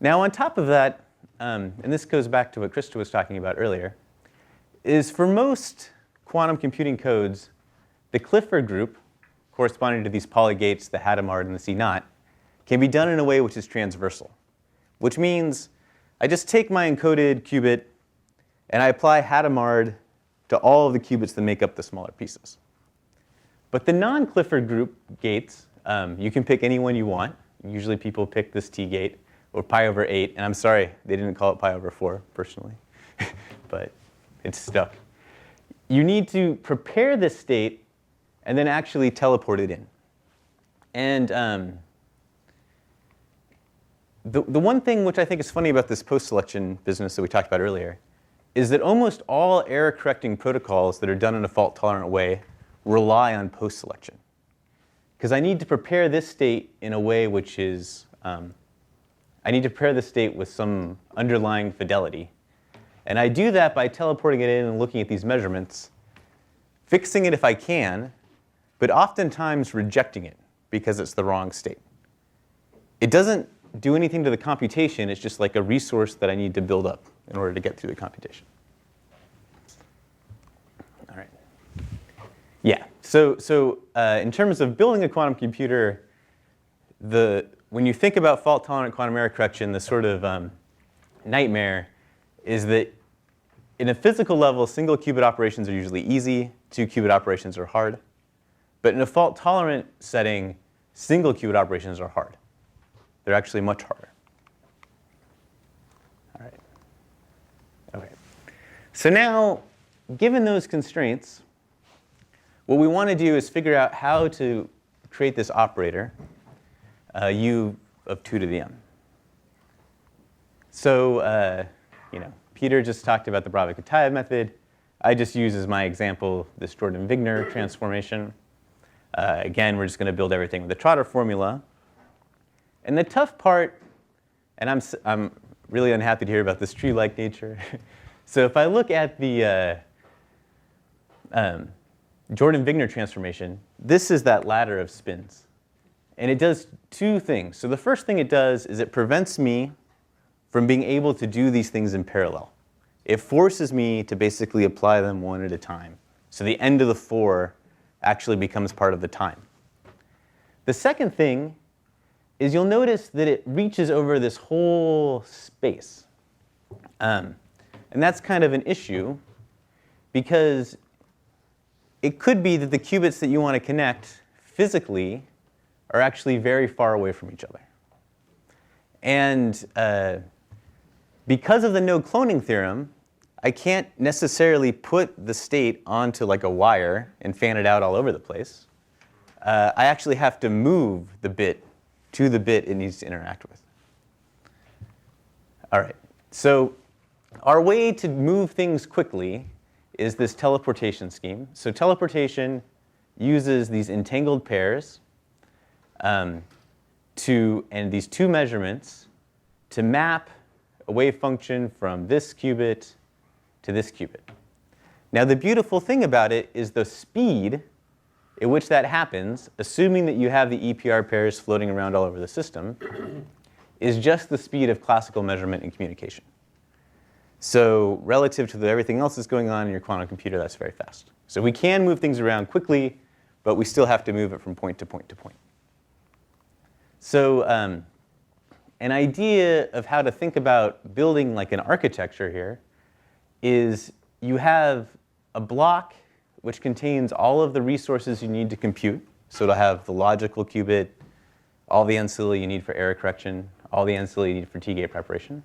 Now on top of that, and this goes back to what Krista was talking about earlier, is for most quantum computing codes, the Clifford group, corresponding to these polygates, the Hadamard and the C0, can be done in a way which is transversal, which means I just take my encoded qubit and I apply Hadamard to all of the qubits that make up the smaller pieces. But the non-Clifford group gates, you can pick any one you want. Usually people pick this T gate or pi over 8, and I'm sorry they didn't call it pi over 4 personally, but it's stuck. You need to prepare this state and then actually teleport it in. And the one thing which I think is funny about this post-selection business that we talked about earlier is that almost all error-correcting protocols that are done in a fault-tolerant way rely on post-selection. Because I need to prepare this state in a way which is, I need to prepare this state with some underlying fidelity. And I do that by teleporting it in and looking at these measurements, fixing it if I can, but oftentimes rejecting it because it's the wrong state. It doesn't do anything to the computation. It's just like a resource that I need to build up in order to get through the computation. All right. Yeah. So in terms of building a quantum computer, when you think about fault-tolerant quantum error correction, the sort of nightmare is that in a physical level, single qubit operations are usually easy. 2 qubit operations are hard. But in a fault-tolerant setting, single qubit operations are hard. They're actually much harder. All right. OK. So now, given those constraints, what we want to do is figure out how to create this operator, u of 2 to the m. So Peter just talked about the Bravyi-Kitaev method. I just use as my example this Jordan Wigner transformation. Again, we're just going to build everything with the Trotter formula. And the tough part, and I'm really unhappy to hear about this tree-like nature. So if I look at the Jordan Wigner transformation, this is that ladder of spins. And it does 2 things. So the first thing it does is it prevents me from being able to do these things in parallel. It forces me to basically apply them one at a time. So the end of the 4 actually becomes part of the time. The second thing is you'll notice that it reaches over this whole space. And that's kind of an issue, because it could be that the qubits that you want to connect physically are actually very far away from each other. And because of the no cloning theorem, I can't necessarily put the state onto like a wire and fan it out all over the place. I actually have to move the bit to the bit it needs to interact with. All right. So our way to move things quickly is this teleportation scheme. So teleportation uses these entangled pairs and these 2 measurements to map a wave function from this qubit to this qubit. Now the beautiful thing about it is the speed at which that happens, assuming that you have the EPR pairs floating around all over the system, is just the speed of classical measurement and communication. So relative to everything else that's going on in your quantum computer, that's very fast. So we can move things around quickly, but we still have to move it from point to point to point. So an idea of how to think about building like an architecture here is you have a block which contains all of the resources you need to compute. So it'll have the logical qubit, all the ancilla you need for error correction, all the ancilla you need for T-gate preparation,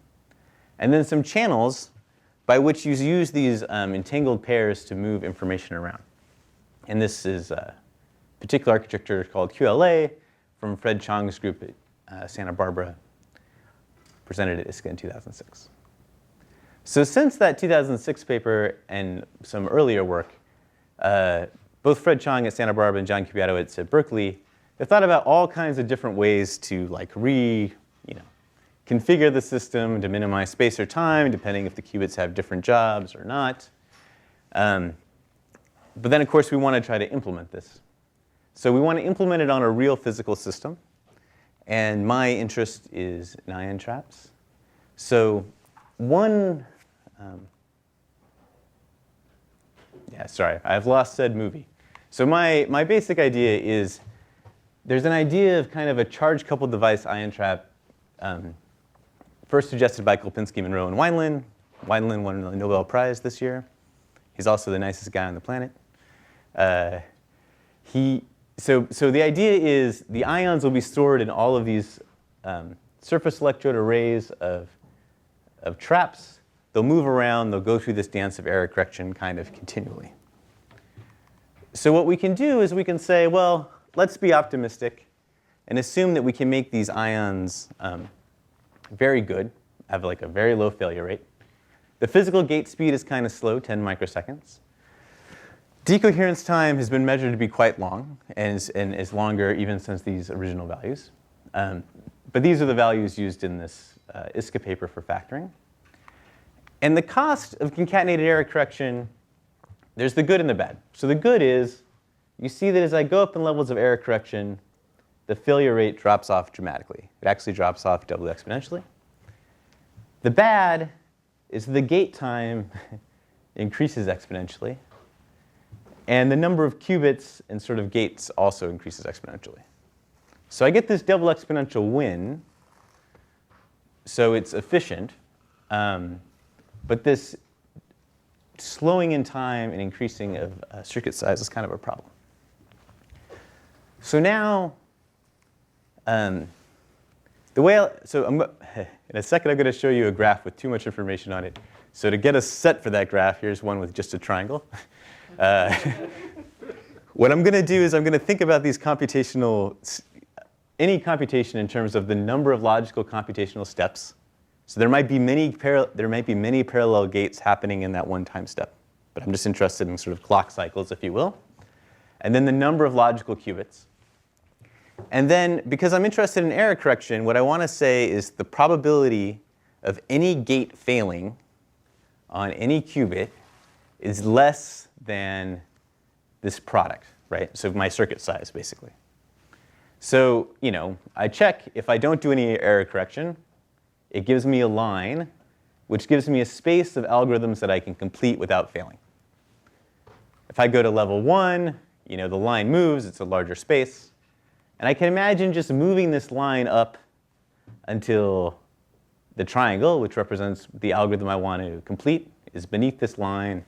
and then some channels by which you use these entangled pairs to move information around. And this is a particular architecture called QLA from Fred Chang's group at Santa Barbara, presented at ISCA in 2006. So since that 2006 paper and some earlier work, both Fred Chang at Santa Barbara and John Kubiatowicz at Berkeley have thought about all kinds of different ways to like configure the system to minimize space or time, depending if the qubits have different jobs or not. But then, of course, we want to try to implement this. So we want to implement it on a real physical system. And my interest is in ion traps. So one, sorry, I've lost said movie. So my basic idea is there's an idea of kind of a charge-coupled device ion trap, first suggested by Kolpinski, Monroe, and Wineland. Wineland won the Nobel Prize this year. He's also the nicest guy on the planet. So the idea is the ions will be stored in all of these surface electrode arrays of traps. They'll move around. They'll go through this dance of error correction kind of continually. So what we can do is we can say, well, let's be optimistic and assume that we can make these ions very good, have like a very low failure rate. The physical gate speed is kind of slow, 10 microseconds. Decoherence time has been measured to be quite long and is longer even since these original values. But these are the values used in this ISCA paper for factoring. And the cost of concatenated error correction, there's the good and the bad. So the good is you see that as I go up in levels of error correction, the failure rate drops off dramatically. It actually drops off doubly exponentially. The bad is the gate time increases exponentially. And the number of qubits and sort of gates also increases exponentially. So I get this double exponential win. So it's efficient. But this slowing in time and increasing of circuit size is kind of a problem. So now, in a second, I'm going to show you a graph with too much information on it. So to get us set for that graph, here's one with just a triangle. What I'm going to do is I'm going to think about these any computation in terms of the number of logical computational steps. So there might be many parallel gates happening in that one time step. But I'm just interested in sort of clock cycles, if you will. And then the number of logical qubits. And then, because I'm interested in error correction, what I want to say is the probability of any gate failing on any qubit is less than this product, right? So my circuit size, basically. So, I check if I don't do any error correction, it gives me a line, which gives me a space of algorithms that I can complete without failing. If I go to level 1, the line moves. It's a larger space. And I can imagine just moving this line up until the triangle, which represents the algorithm I want to complete, is beneath this line,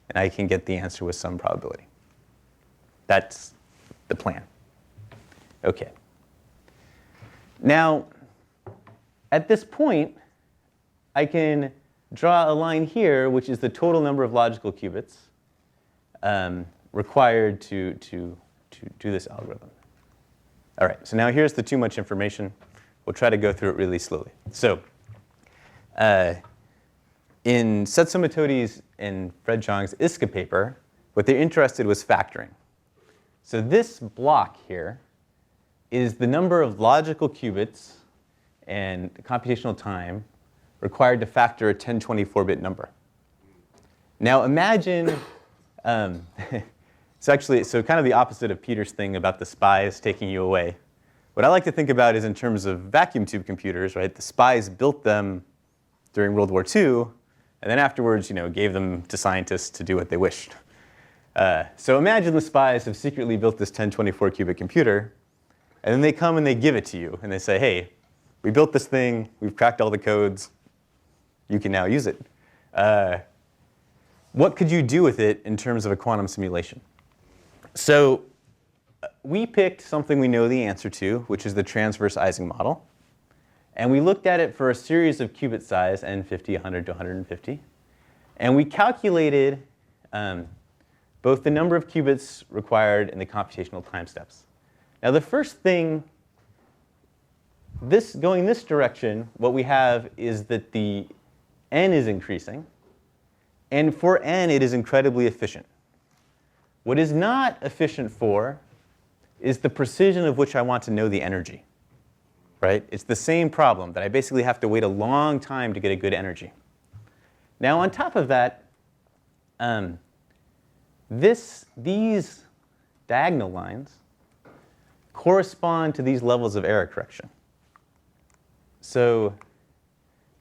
and I can get the answer with some probability. That's the plan. OK. Now, at this point, I can draw a line here, which is the total number of logical qubits required to do this algorithm. All right, so now here's the too much information. We'll try to go through it really slowly. So in Setsumo Toti's and Fred Zhang's ISCA paper, what they're interested was factoring. So this block here is the number of logical qubits and computational time required to factor a 1024-bit number. Now imagine, so kind of the opposite of Peter's thing about the spies taking you away. What I like to think about is in terms of vacuum tube computers, right? The spies built them during World War II, and then afterwards, gave them to scientists to do what they wished. So imagine the spies have secretly built this 1024-qubit computer, and then they come and they give it to you, and they say, hey, we built this thing. We've cracked all the codes. You can now use it. What could you do with it in terms of a quantum simulation? So we picked something we know the answer to, which is the transverse Ising model. And we looked at it for a series of qubit size, n50, 100 to 150. And we calculated both the number of qubits required and the computational time steps. Now the first thing, going this direction, what we have is that the n is increasing. And for n, it is incredibly efficient. What is not efficient for is the precision of which I want to know the energy. Right? It's the same problem, that I basically have to wait a long time to get a good energy. Now on top of that, these diagonal lines correspond to these levels of error correction. So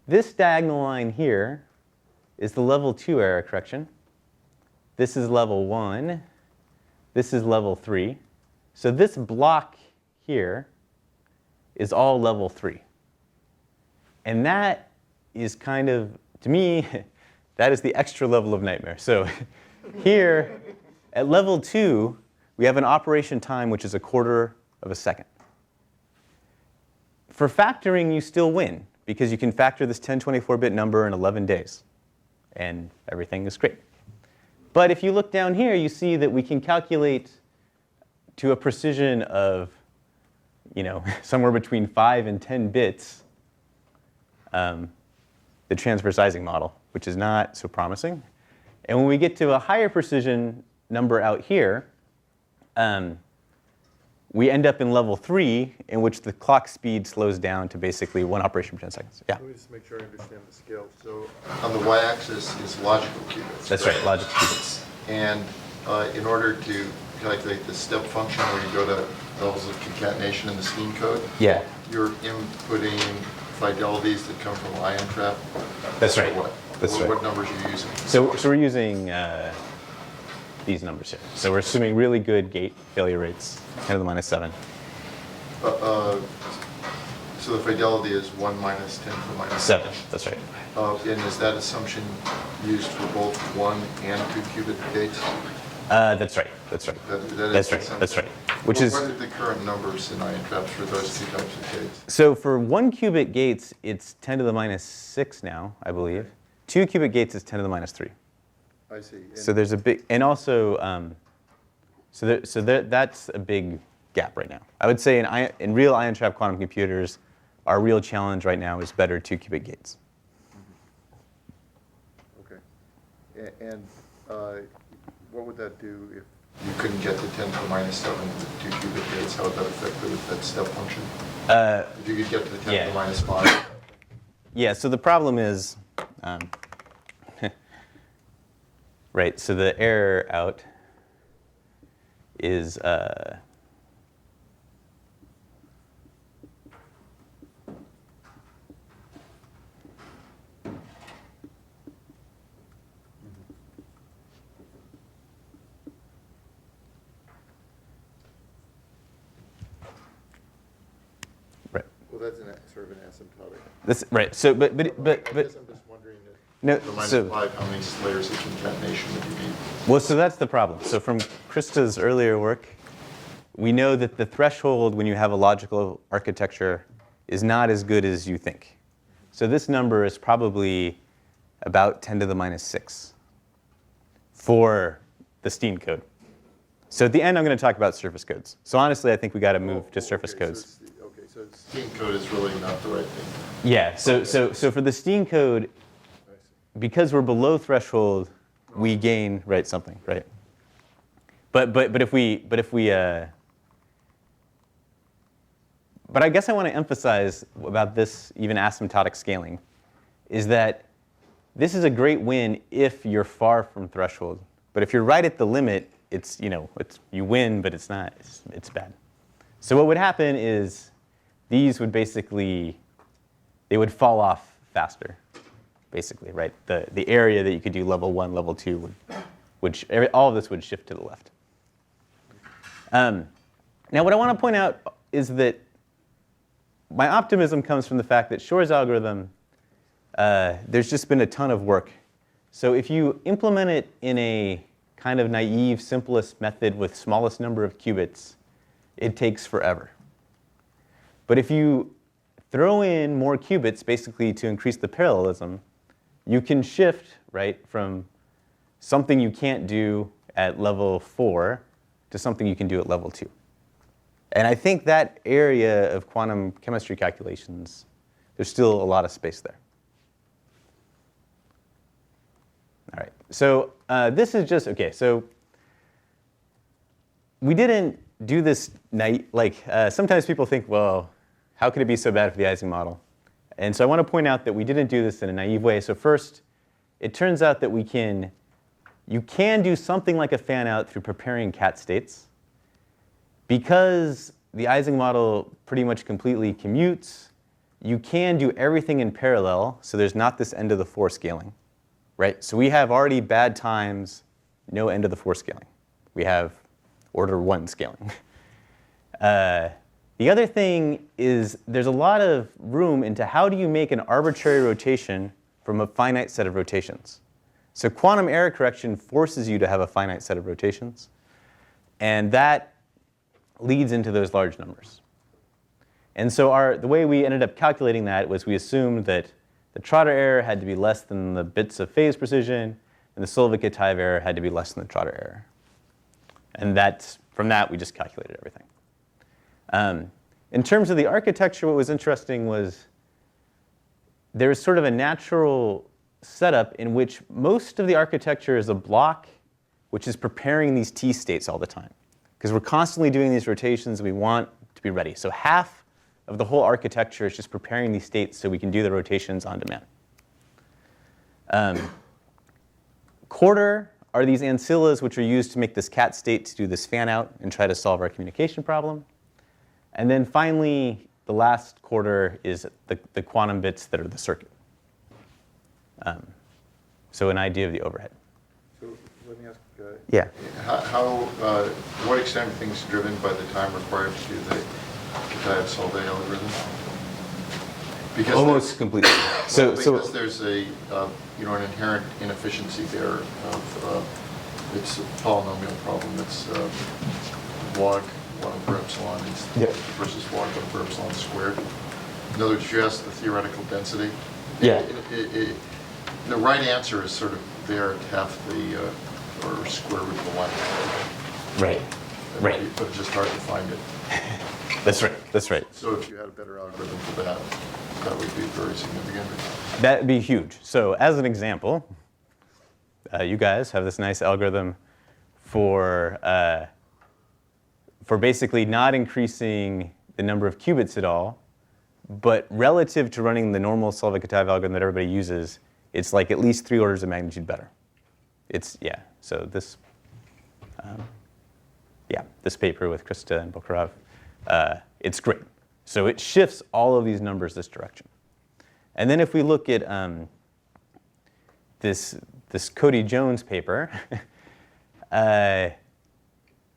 this diagonal line here is the level 2 error correction. This is level 1. This is level 3. So this block here is all level 3. And that is kind of, to me, that is the extra level of nightmare. So here, at level 2, we have an operation time which is 1/4 of a second. For factoring, you still win, because you can factor this 1024-bit number in 11 days. And everything is great. But if you look down here, you see that we can calculate to a precision of, somewhere between 5 and 10 bits, the transverse Ising model, which is not so promising. And when we get to a higher precision number out here, we end up in level 3, in which the clock speed slows down to basically 1 operation per 10 seconds. Yeah? Let me just make sure I understand the scale. So on the y-axis is logical qubits. That's right, logical qubits. And in order to calculate the step function where you go to levels of concatenation in the Stein code, yeah, you're inputting fidelities that come from ion trap. That's right. What? That's right. What numbers are you using? So we're using these numbers here. So we're assuming really good gate failure rates, 10 to the minus 7. So the fidelity is 1 minus 10 to the minus 7. That's right. And is that assumption used for both 1 and 2 qubit gates? That's right. That's right. That's right. That's right. Which is, what are the current numbers in ion traps for those two types of gates? So for 1 qubit gates, it's 10 to the minus 6 now, I believe. 2 qubit gates is 10 to the minus 3. I see. So there's a big, and also, that's a big gap right now. I would say in real ion trap quantum computers, our real challenge right now is better 2 qubit gates. Okay. And what would that do if you couldn't get to 10 to the minus 7 with 2 qubit gates? How would that affect that step function? If you could get to the 10 to the minus 5? Yeah, so the problem is, right, so the error out is, That's sort of an asymptotic. This, right. So, but. I guess I'm just wondering no. The minus So 5, how many layers of concatenation would you need? Well, so that's the problem. So from Krista's earlier work, we know that the threshold when you have a logical architecture is not as good as you think. So this number is probably about 10 to the minus 6 for the Stein code. So at the end, I'm going to talk about surface codes. So honestly, I think we got to move to surface codes. So Stein code is really not the right thing. Yeah. So for the Stein code, because we're below threshold, we gain something, right? But I guess I want to emphasize about this even asymptotic scaling is that this is a great win if you're far from threshold. But if you're right at the limit, it's you win, but it's not. It's bad. So what would happen is these would basically, they would fall off faster, basically, right? The area that you could do level 1, level 2 all of this would shift to the left. Now what I want to point out is that my optimism comes from the fact that Shor's algorithm, there's just been a ton of work. So if you implement it in a kind of naive, simplest method with smallest number of qubits, it takes forever. But if you throw in more qubits, basically to increase the parallelism, you can shift, right, from something you can't do at level 4 to something you can do at level 2. And I think that area of quantum chemistry calculations, there's still a lot of space there. All right, so this is just, okay, so we didn't do this, sometimes people think, well, how could it be so bad for the Ising model? And so I want to point out that we didn't do this in a naive way. So first, it turns out that you can do something like a fan out through preparing cat states. Because the Ising model pretty much completely commutes, you can do everything in parallel, so there's not this end of the 4 scaling, right? So we have already bad times, no end of the 4 scaling. We have order 1 scaling. The other thing is there's a lot of room into how do you make an arbitrary rotation from a finite set of rotations. So quantum error correction forces you to have a finite set of rotations, and that leads into those large numbers. And so the way we ended up calculating that was we assumed that the Trotter error had to be less than the bits of phase precision, and the Bravyi-Kitaev error had to be less than the Trotter error. And from that, we just calculated everything. In terms of the architecture, what was interesting was there was sort of a natural setup in which most of the architecture is a block which is preparing these T states all the time. Because we're constantly doing these rotations, and we want to be ready. So half of the whole architecture is just preparing these states so we can do the rotations on demand. Quarter are these ancillas which are used to make this cat state to do this fan out and try to solve our communication problem. And then finally, the last quarter is the quantum bits that are the circuit. So an idea of the overhead. So let me ask. Yeah. What extent are things driven by the time required to do the Kitaev solve algorithm? Because almost completely. Because there's an inherent inefficiency there of it's a polynomial problem. It's log 1 over epsilon versus log 1 over epsilon squared. In other words, you ask the theoretical density. Yeah. The right answer is sort of there at half the or square root of the 1. Right. Right. But it's just hard to find it. That's right. That's right. So if you had a better algorithm for that, that would be very significant. That would be huge. So as an example, you guys have this nice algorithm for basically not increasing the number of qubits at all, but relative to running the normal Bravyi-Kitaev algorithm that everybody uses, it's like at least 3 orders of magnitude better. So this, this paper with Krista and Bokharov, it's great. So it shifts all of these numbers this direction. And then if we look at this Cody Jones paper,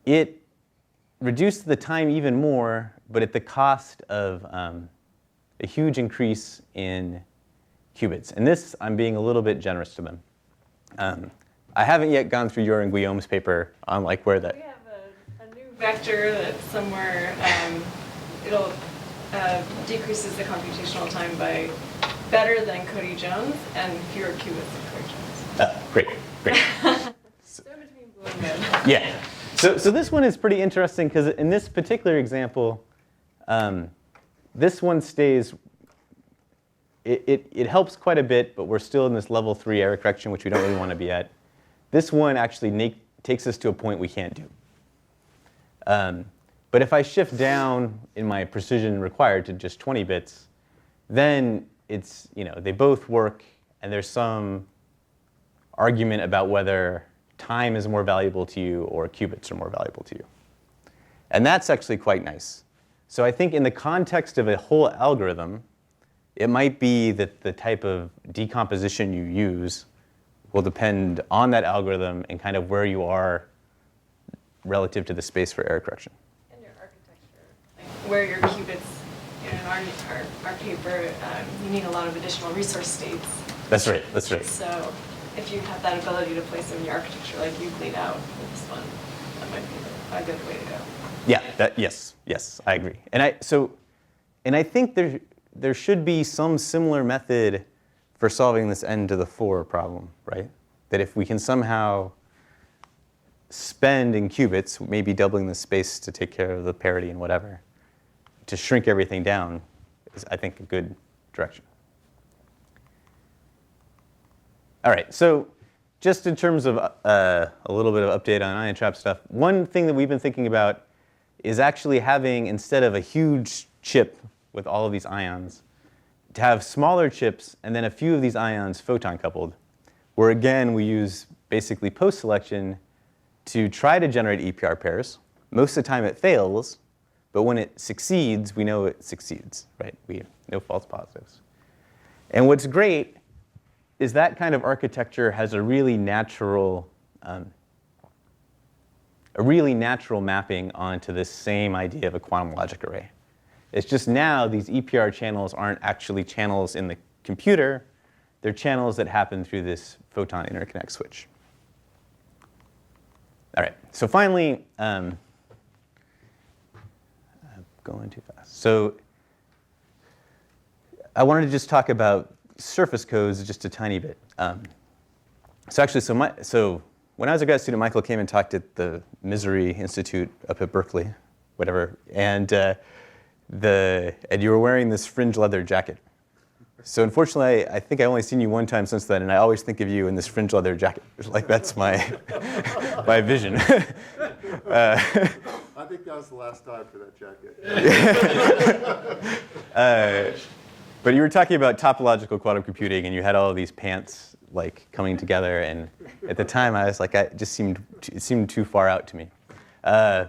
it reduced the time even more, but at the cost of a huge increase in qubits. And this, I'm being a little bit generous to them. I haven't yet gone through your and Guillaume's paper on where that. We have a new vector that somewhere it'll decreases the computational time by better than Cody Jones and fewer qubits than Cody Jones. Great. So between blue and red. Yeah. So this one is pretty interesting because in this particular example, this one stays. It helps quite a bit, but we're still in this level 3 error correction, which we don't really want to be at. This one actually takes us to a point we can't do. But if I shift down in my precision required to just 20 bits, then it's, they both work, and there's some argument about whether time is more valuable to you or qubits are more valuable to you. And that's actually quite nice. So I think in the context of a whole algorithm, it might be that the type of decomposition you use will depend on that algorithm and kind of where you are relative to the space for error correction. And your architecture, where your qubits, in our paper, you need a lot of additional resource states. That's right. So if you have that ability to place them in your architecture like you've laid out with this one, that might be a good way to go. Yeah. Yes, I agree. And I think there should be some similar method for solving this n to the 4 problem, right? That if we can somehow spend in qubits, maybe doubling the space to take care of the parity and whatever, to shrink everything down is, I think, a good direction. All right, so just in terms of a little bit of update on ion trap stuff, one thing that we've been thinking about is actually having, instead of a huge chip with all of these ions, to have smaller chips and then a few of these ions photon coupled, where again we use basically post-selection to try to generate EPR pairs. Most of the time it fails, but when it succeeds, we know it succeeds, right? We have no false positives. And what's great is that kind of architecture has a really natural mapping onto this same idea of a quantum logic array. It's just now these EPR channels aren't actually channels in the computer. They're channels that happen through this photon interconnect switch. All right, so finally, I'm going too fast. So I wanted to just talk about surface codes just a tiny bit. So when I was a grad student, Michael came and talked at the Misery Institute up at Berkeley, whatever, and you were wearing this fringe leather jacket. So unfortunately, I think I've only seen you one time since then, and I always think of you in this fringe leather jacket. Like that's my my vision. I think that was the last time for that jacket. But you were talking about topological quantum computing, and you had all of these pants like coming together. And at the time, I was like, it seemed too far out to me. Well,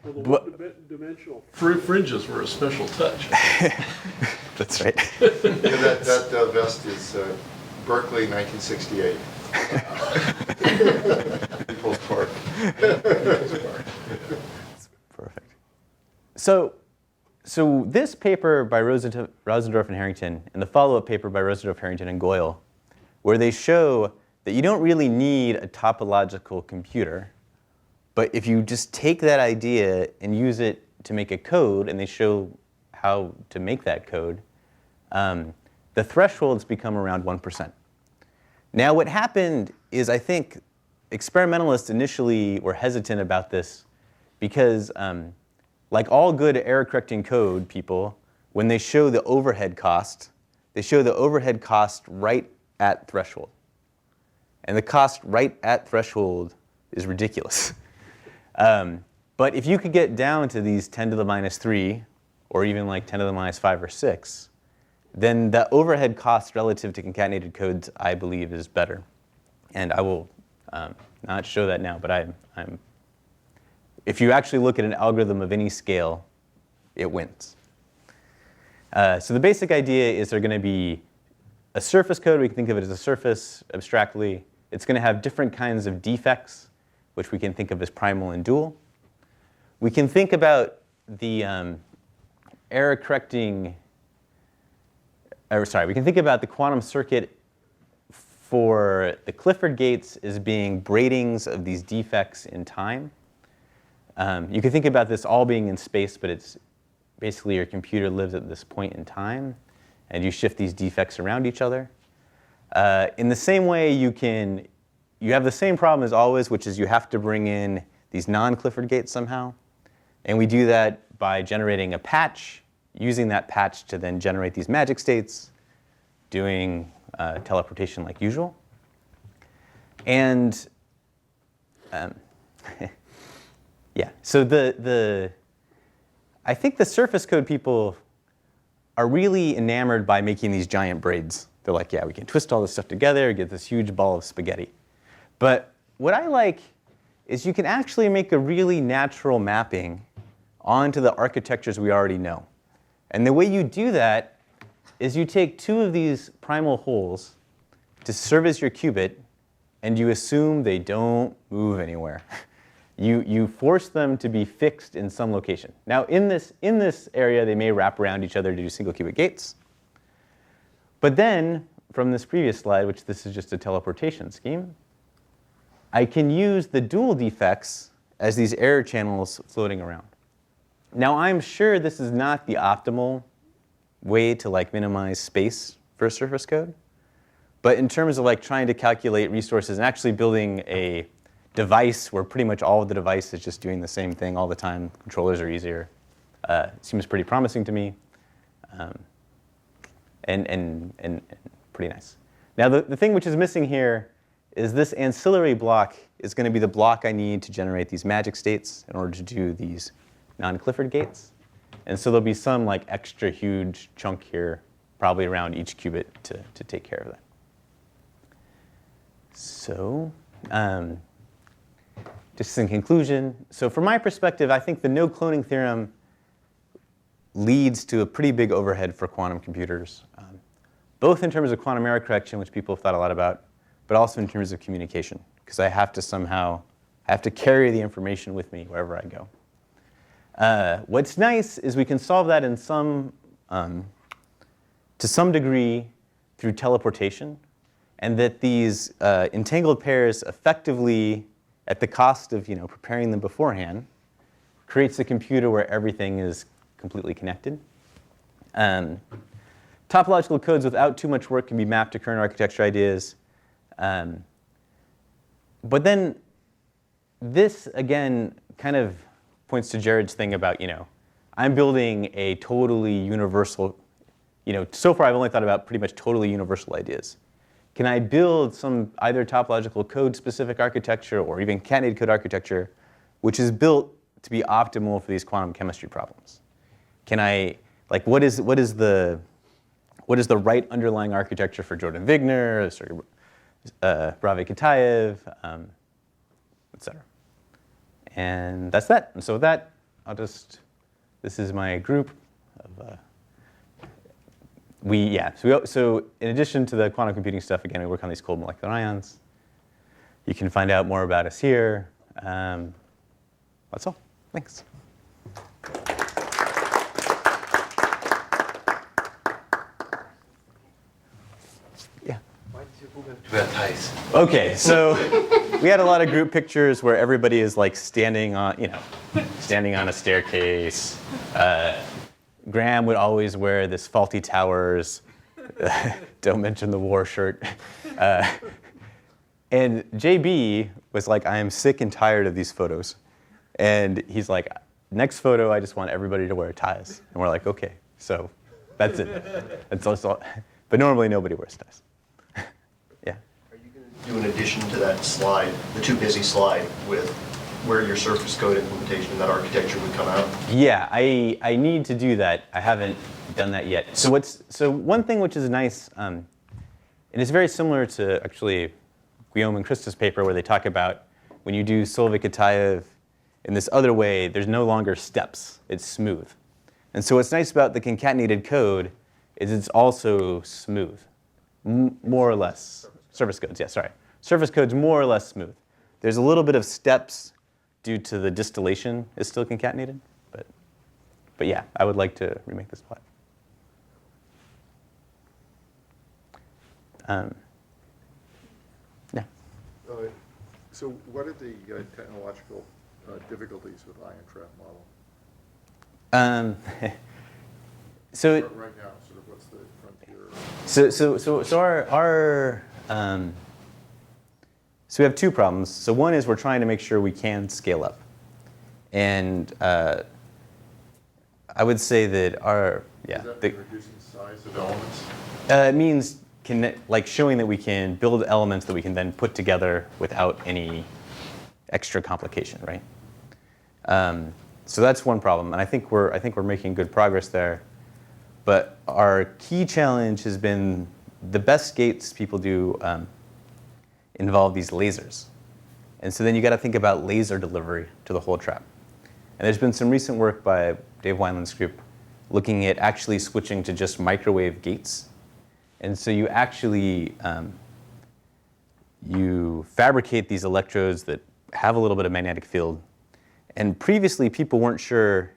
the one-dimensional fringes were a special touch. That's right. That vest is Berkeley, 1968. People's Park. Perfect. So this paper by Rosendorf and Harrington, and the follow-up paper by Rosendorf, Harrington, and Goyle, where they show that you don't really need a topological computer, but if you just take that idea and use it to make a code, and they show how to make that code, the thresholds become around 1%. Now what happened is I think experimentalists initially were hesitant about this because like all good error-correcting code people, when they show the overhead cost, they show the overhead cost right at threshold. And the cost right at threshold is ridiculous. But if you could get down to these 10 to the minus 3, or even like 10 to the minus 5 or 6, then the overhead cost relative to concatenated codes, I believe, is better. And I will not show that now, but if you actually look at an algorithm of any scale, it wins. So the basic idea is they're going to be a surface code. We can think of it as a surface abstractly. It's going to have different kinds of defects, which we can think of as primal and dual. We can think about the we can think about the quantum circuit for the Clifford gates as being bratings of these defects in time. You can think about this all being in space, but it's basically your computer lives at this point in time, and you shift these defects around each other. In the same way, you have the same problem as always, which is you have to bring in these non-Clifford gates somehow. And we do that by generating a patch, using that patch to then generate these magic states, doing teleportation like usual. And yeah, so I think the surface code people are really enamored by making these giant braids. They're like, yeah, we can twist all this stuff together, get this huge ball of spaghetti. But what I like is you can actually make a really natural mapping onto the architectures we already know. And the way you do that is you take two of these primal holes to serve as your qubit, and you assume they don't move anywhere. You force them to be fixed in some location. Now, in this area, they may wrap around each other to do single qubit gates. But then, from this previous slide, which this is just a teleportation scheme, I can use the dual defects as these error channels floating around. Now, I'm sure this is not the optimal way to minimize space for a surface code. But in terms of trying to calculate resources and actually building a device where pretty much all of the device is just doing the same thing all the time, controllers are easier, seems pretty promising to me, and pretty nice. Now, the thing which is missing here is this ancillary block is going to be the block I need to generate these magic states in order to do these non-Clifford gates. And so there'll be some extra huge chunk here, probably around each qubit to take care of that. So just in conclusion, so from my perspective, I think the no cloning theorem leads to a pretty big overhead for quantum computers, both in terms of quantum error correction, which people have thought a lot about, but also in terms of communication, because I have to carry the information with me wherever I go. What's nice is we can solve that in to some degree through teleportation, and that these entangled pairs effectively, at the cost of preparing them beforehand, creates a computer where everything is completely connected. Topological codes without too much work can be mapped to current architecture ideas. But then this, again, kind of points to Jared's thing about, I'm building a totally universal, so far I've only thought about pretty much totally universal ideas. Can I build some either topological code-specific architecture or even concatenated code architecture, which is built to be optimal for these quantum chemistry problems? Can I, what is the right underlying architecture for Jordan Wigner, Bravyi-Kitaev, et cetera? And that's that. And so with that, this is my group of, so in addition to the quantum computing stuff, again, we work on these cold molecular ions. You can find out more about us here. That's all. Thanks. Yeah. Why did you move to wear ties? Okay, so we had a lot of group pictures where everybody is standing on a staircase. Graham would always wear this Faulty Towers, don't mention the war shirt. And JB was like, I am sick and tired of these photos. And he's like, next photo, I just want everybody to wear ties. And we're like, okay, so that's it. That's all. But normally nobody wears ties. Yeah. Are you going to do an addition to that slide, the too busy slide, with where your surface code implementation and that architecture would come out? Yeah, I need to do that. I haven't done that yet. So one thing which is nice, and it's very similar to actually Guillaume and Krista's paper where they talk about when you do Solvay-Kitaev in this other way, there's no longer steps. It's smooth. And so what's nice about the concatenated code is it's also smooth, more or less. Surface codes, yeah, sorry. Surface code's more or less smooth. There's a little bit of steps due to the distillation is still concatenated, but yeah, I would like to remake this plot. Yeah. So what are the technological difficulties with ion trap model? So right now, sort of what's the frontier? So we have two problems. So one is we're trying to make sure we can scale up. And I would say that Does that mean reducing the size of elements? It means showing that we can build elements that we can then put together without any extra complication, right? So that's one problem, and I think we're making good progress there. But our key challenge has been the best gates people do involve these lasers. And so then you got to think about laser delivery to the whole trap. And there's been some recent work by Dave Wineland's group looking at actually switching to just microwave gates. And so you actually you fabricate these electrodes that have a little bit of magnetic field. And previously, people weren't sure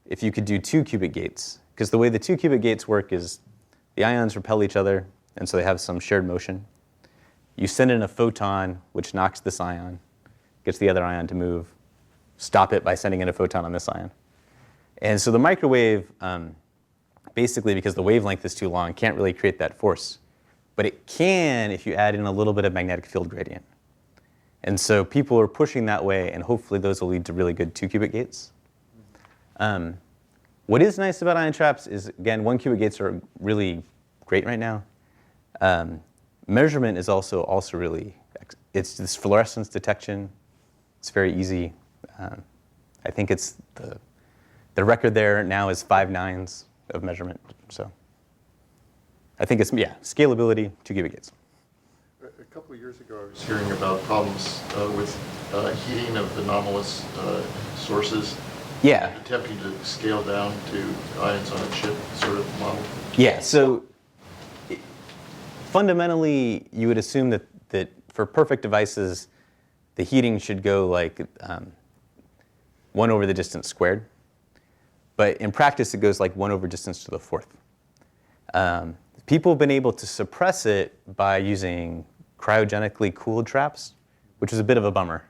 if you could do 2-qubit gates, because the way the 2-qubit gates work is the ions repel each other, and so they have some shared motion. You send in a photon, which knocks this ion, gets the other ion to move, stop it by sending in a photon on this ion. And so the microwave, basically because the wavelength is too long, can't really create that force. But it can if you add in a little bit of magnetic field gradient. And so people are pushing that way, and hopefully those will lead to really good 2-qubit gates. What is nice about ion traps is, again, 1-qubit gates are really great right now. Measurement is also really, it's this fluorescence detection. It's very easy. I think it's the record there now is 5 nines of measurement. So I think it's, scalability, 2-qubit gates. A couple of years ago, I was hearing about problems with heating of anomalous sources. Yeah. Attempting to scale down to ions on a chip sort of model? Yeah, so fundamentally, you would assume that for perfect devices, the heating should go like 1 over the distance squared. But in practice, it goes like 1 over distance to the 4th. People have been able to suppress it by using cryogenically cooled traps, which is a bit of a bummer.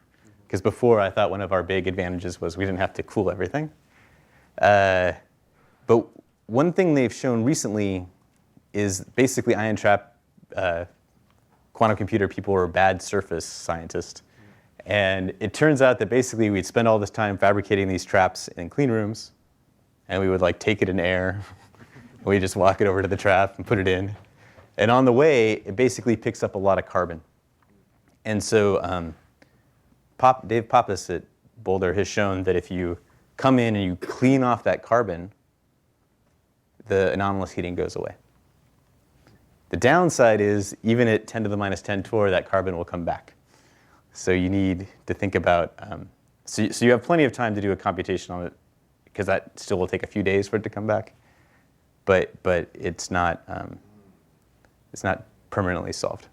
Because before, I thought one of our big advantages was we didn't have to cool everything. But one thing they've shown recently is basically ion trap quantum computer people were bad surface scientists. And it turns out that basically we'd spend all this time fabricating these traps in clean rooms, and we would like take it in air. We just walk it over to the trap and put it in. And on the way, it basically picks up a lot of carbon. And so Dave Pappas at Boulder has shown that if you come in and you clean off that carbon, the anomalous heating goes away. The downside is even at 10 to the minus 10 torr, that carbon will come back. So you need to think about, so you have plenty of time to do a computation on it, because that still will take a few days for it to come back. But it's not permanently solved.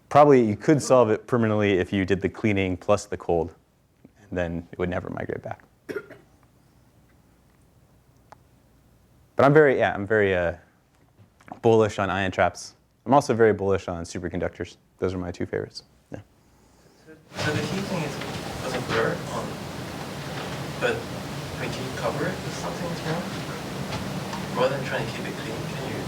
Probably you could solve it permanently if you did the cleaning plus the cold, and then it would never migrate back. But I'm very bullish on ion traps. I'm also very bullish on superconductors. Those are my two favorites. Yeah. So the heating doesn't blur on, but when you cover it with something is wrong, rather than trying to keep it clean, can you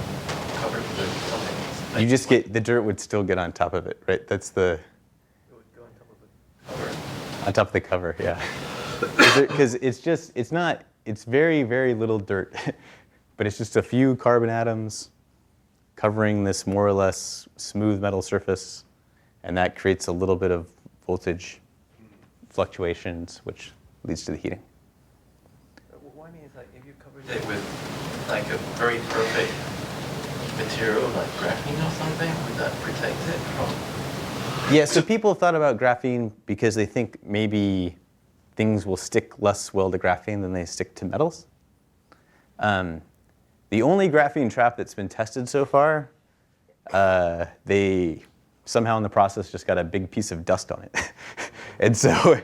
cover it with something else? Like You just get, the dirt would still get on top of it, right? That's the... It would go on top of the cover? On top of the cover, yeah. Because it's very, very little dirt. But it's just a few carbon atoms covering this more or less smooth metal surface. And that creates a little bit of voltage fluctuations, which leads to the heating. What I mean is, like, if you covered it with like a very perfect material like graphene or something, would that protect it from? Yeah, so people have thought about graphene because they think maybe things will stick less well to graphene than they stick to metals. The only graphene trap that's been tested so far, they somehow in the process just got a big piece of dust on it. And so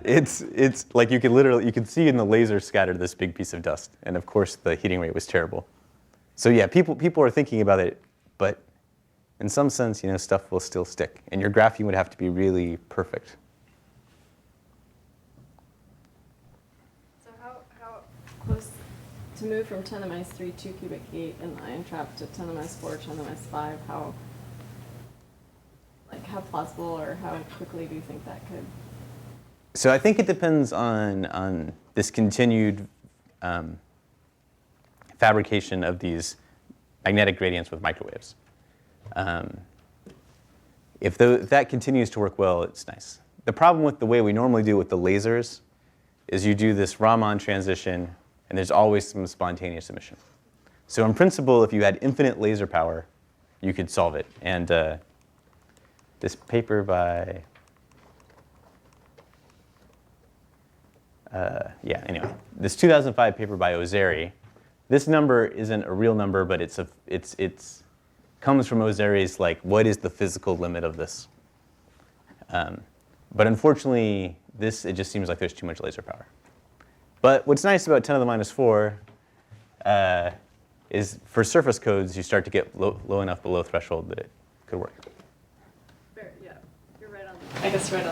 it's like you could see in the laser scattered this big piece of dust. And of course the heating rate was terrible. So yeah, people are thinking about it, but in some sense, stuff will still stick. And your graphene would have to be really perfect. So how close to move from 10 to the minus 3 2 cubic gate in the ion trap to 10 to the minus 4 10 to the minus 5, how plausible or how quickly do you think that could? So I think it depends on this continued fabrication of these magnetic gradients with microwaves. If that continues to work well, it's nice. The problem with the way we normally do it with the lasers is you do this Raman transition, and there's always some spontaneous emission. So in principle, if you had infinite laser power, you could solve it. And this paper by, anyway, this 2005 paper by Ozeri, this number isn't a real number, but it's comes from Ozeri's like, what is the physical limit of this? But unfortunately, it just seems like there's too much laser power. But what's nice about 10 to the minus 4 is for surface codes, you start to get low enough below threshold that it could work. Yeah, you're right on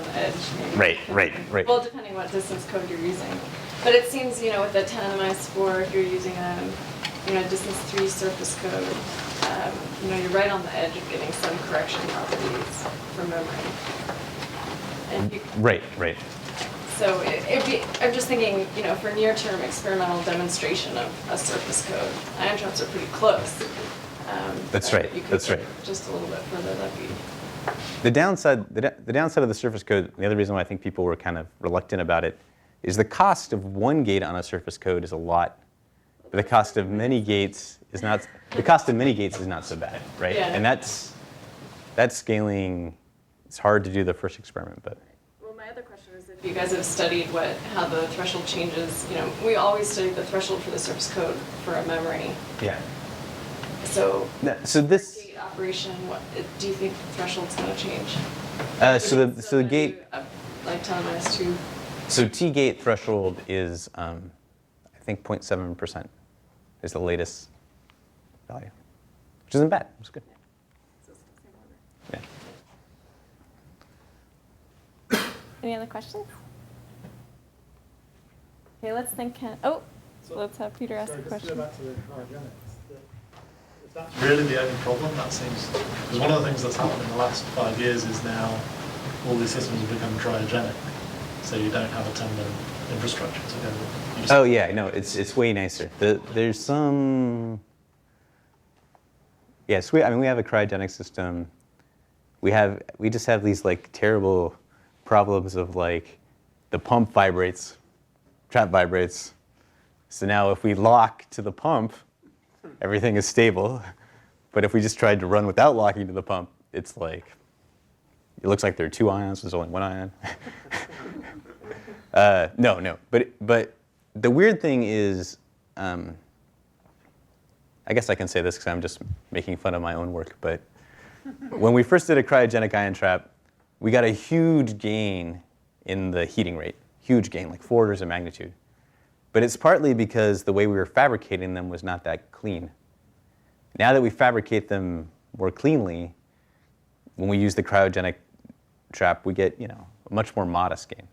the edge. Maybe. Right. Well, depending what distance code you're using. But it seems, with the 10 to the minus 4, if you're using a distance 3 surface code, you're right on the edge of getting some correction properties for memory. And Right. So I'm just thinking, for near-term experimental demonstration of a surface code, ion traps are pretty close. That's right. That's right. Just a little bit further, that'd be. The downside of the surface code, the other reason why I think people were kind of reluctant about it, is the cost of one gate on a surface code is a lot, but the cost of many gates is not. The cost of many gates is not so bad, right? Yeah. And that's scaling. It's hard to do the first experiment, but. Well, my other question is, if You guys have studied how the threshold changes. You know, we always study the threshold for the surface code for a memory. Yeah. So, so this gate operation, what do you think the threshold's going to change? So the gate, like 10⁻². so T gate threshold is I think 0.7% is the latest value, which isn't bad. It's good. Yeah. Any other questions? Okay, let's think. Let's have Peter ask the question. Back to the cryogenics. If that's really the only problem, that seems, because one of the things that's happened in the last 5 years is now all these systems have become cryogenic, so you don't have a ton of infrastructure to go with. Oh yeah, no, it's way nicer. There's some. Yes, we have a cryogenic system. We just have these like terrible problems of like the pump vibrates, trap vibrates. So now if we lock to the pump, everything is stable. But if we just tried to run without locking to the pump, it's like, it looks like there are 2 ions, there's only 1 ion. No, but the weird thing is, I guess I can say this because I'm just making fun of my own work, but when we first did a cryogenic ion trap, we got a huge gain in the heating rate, huge gain, like 4 orders of magnitude. But it's partly because the way we were fabricating them was not that clean. Now that we fabricate them more cleanly, when we use the cryogenic trap, we get, a much more modest gain.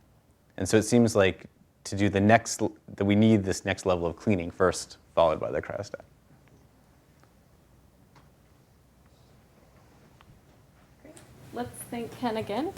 And so it seems like to do that we need this next level of cleaning first, followed by the cryostat. Let's think Ken again.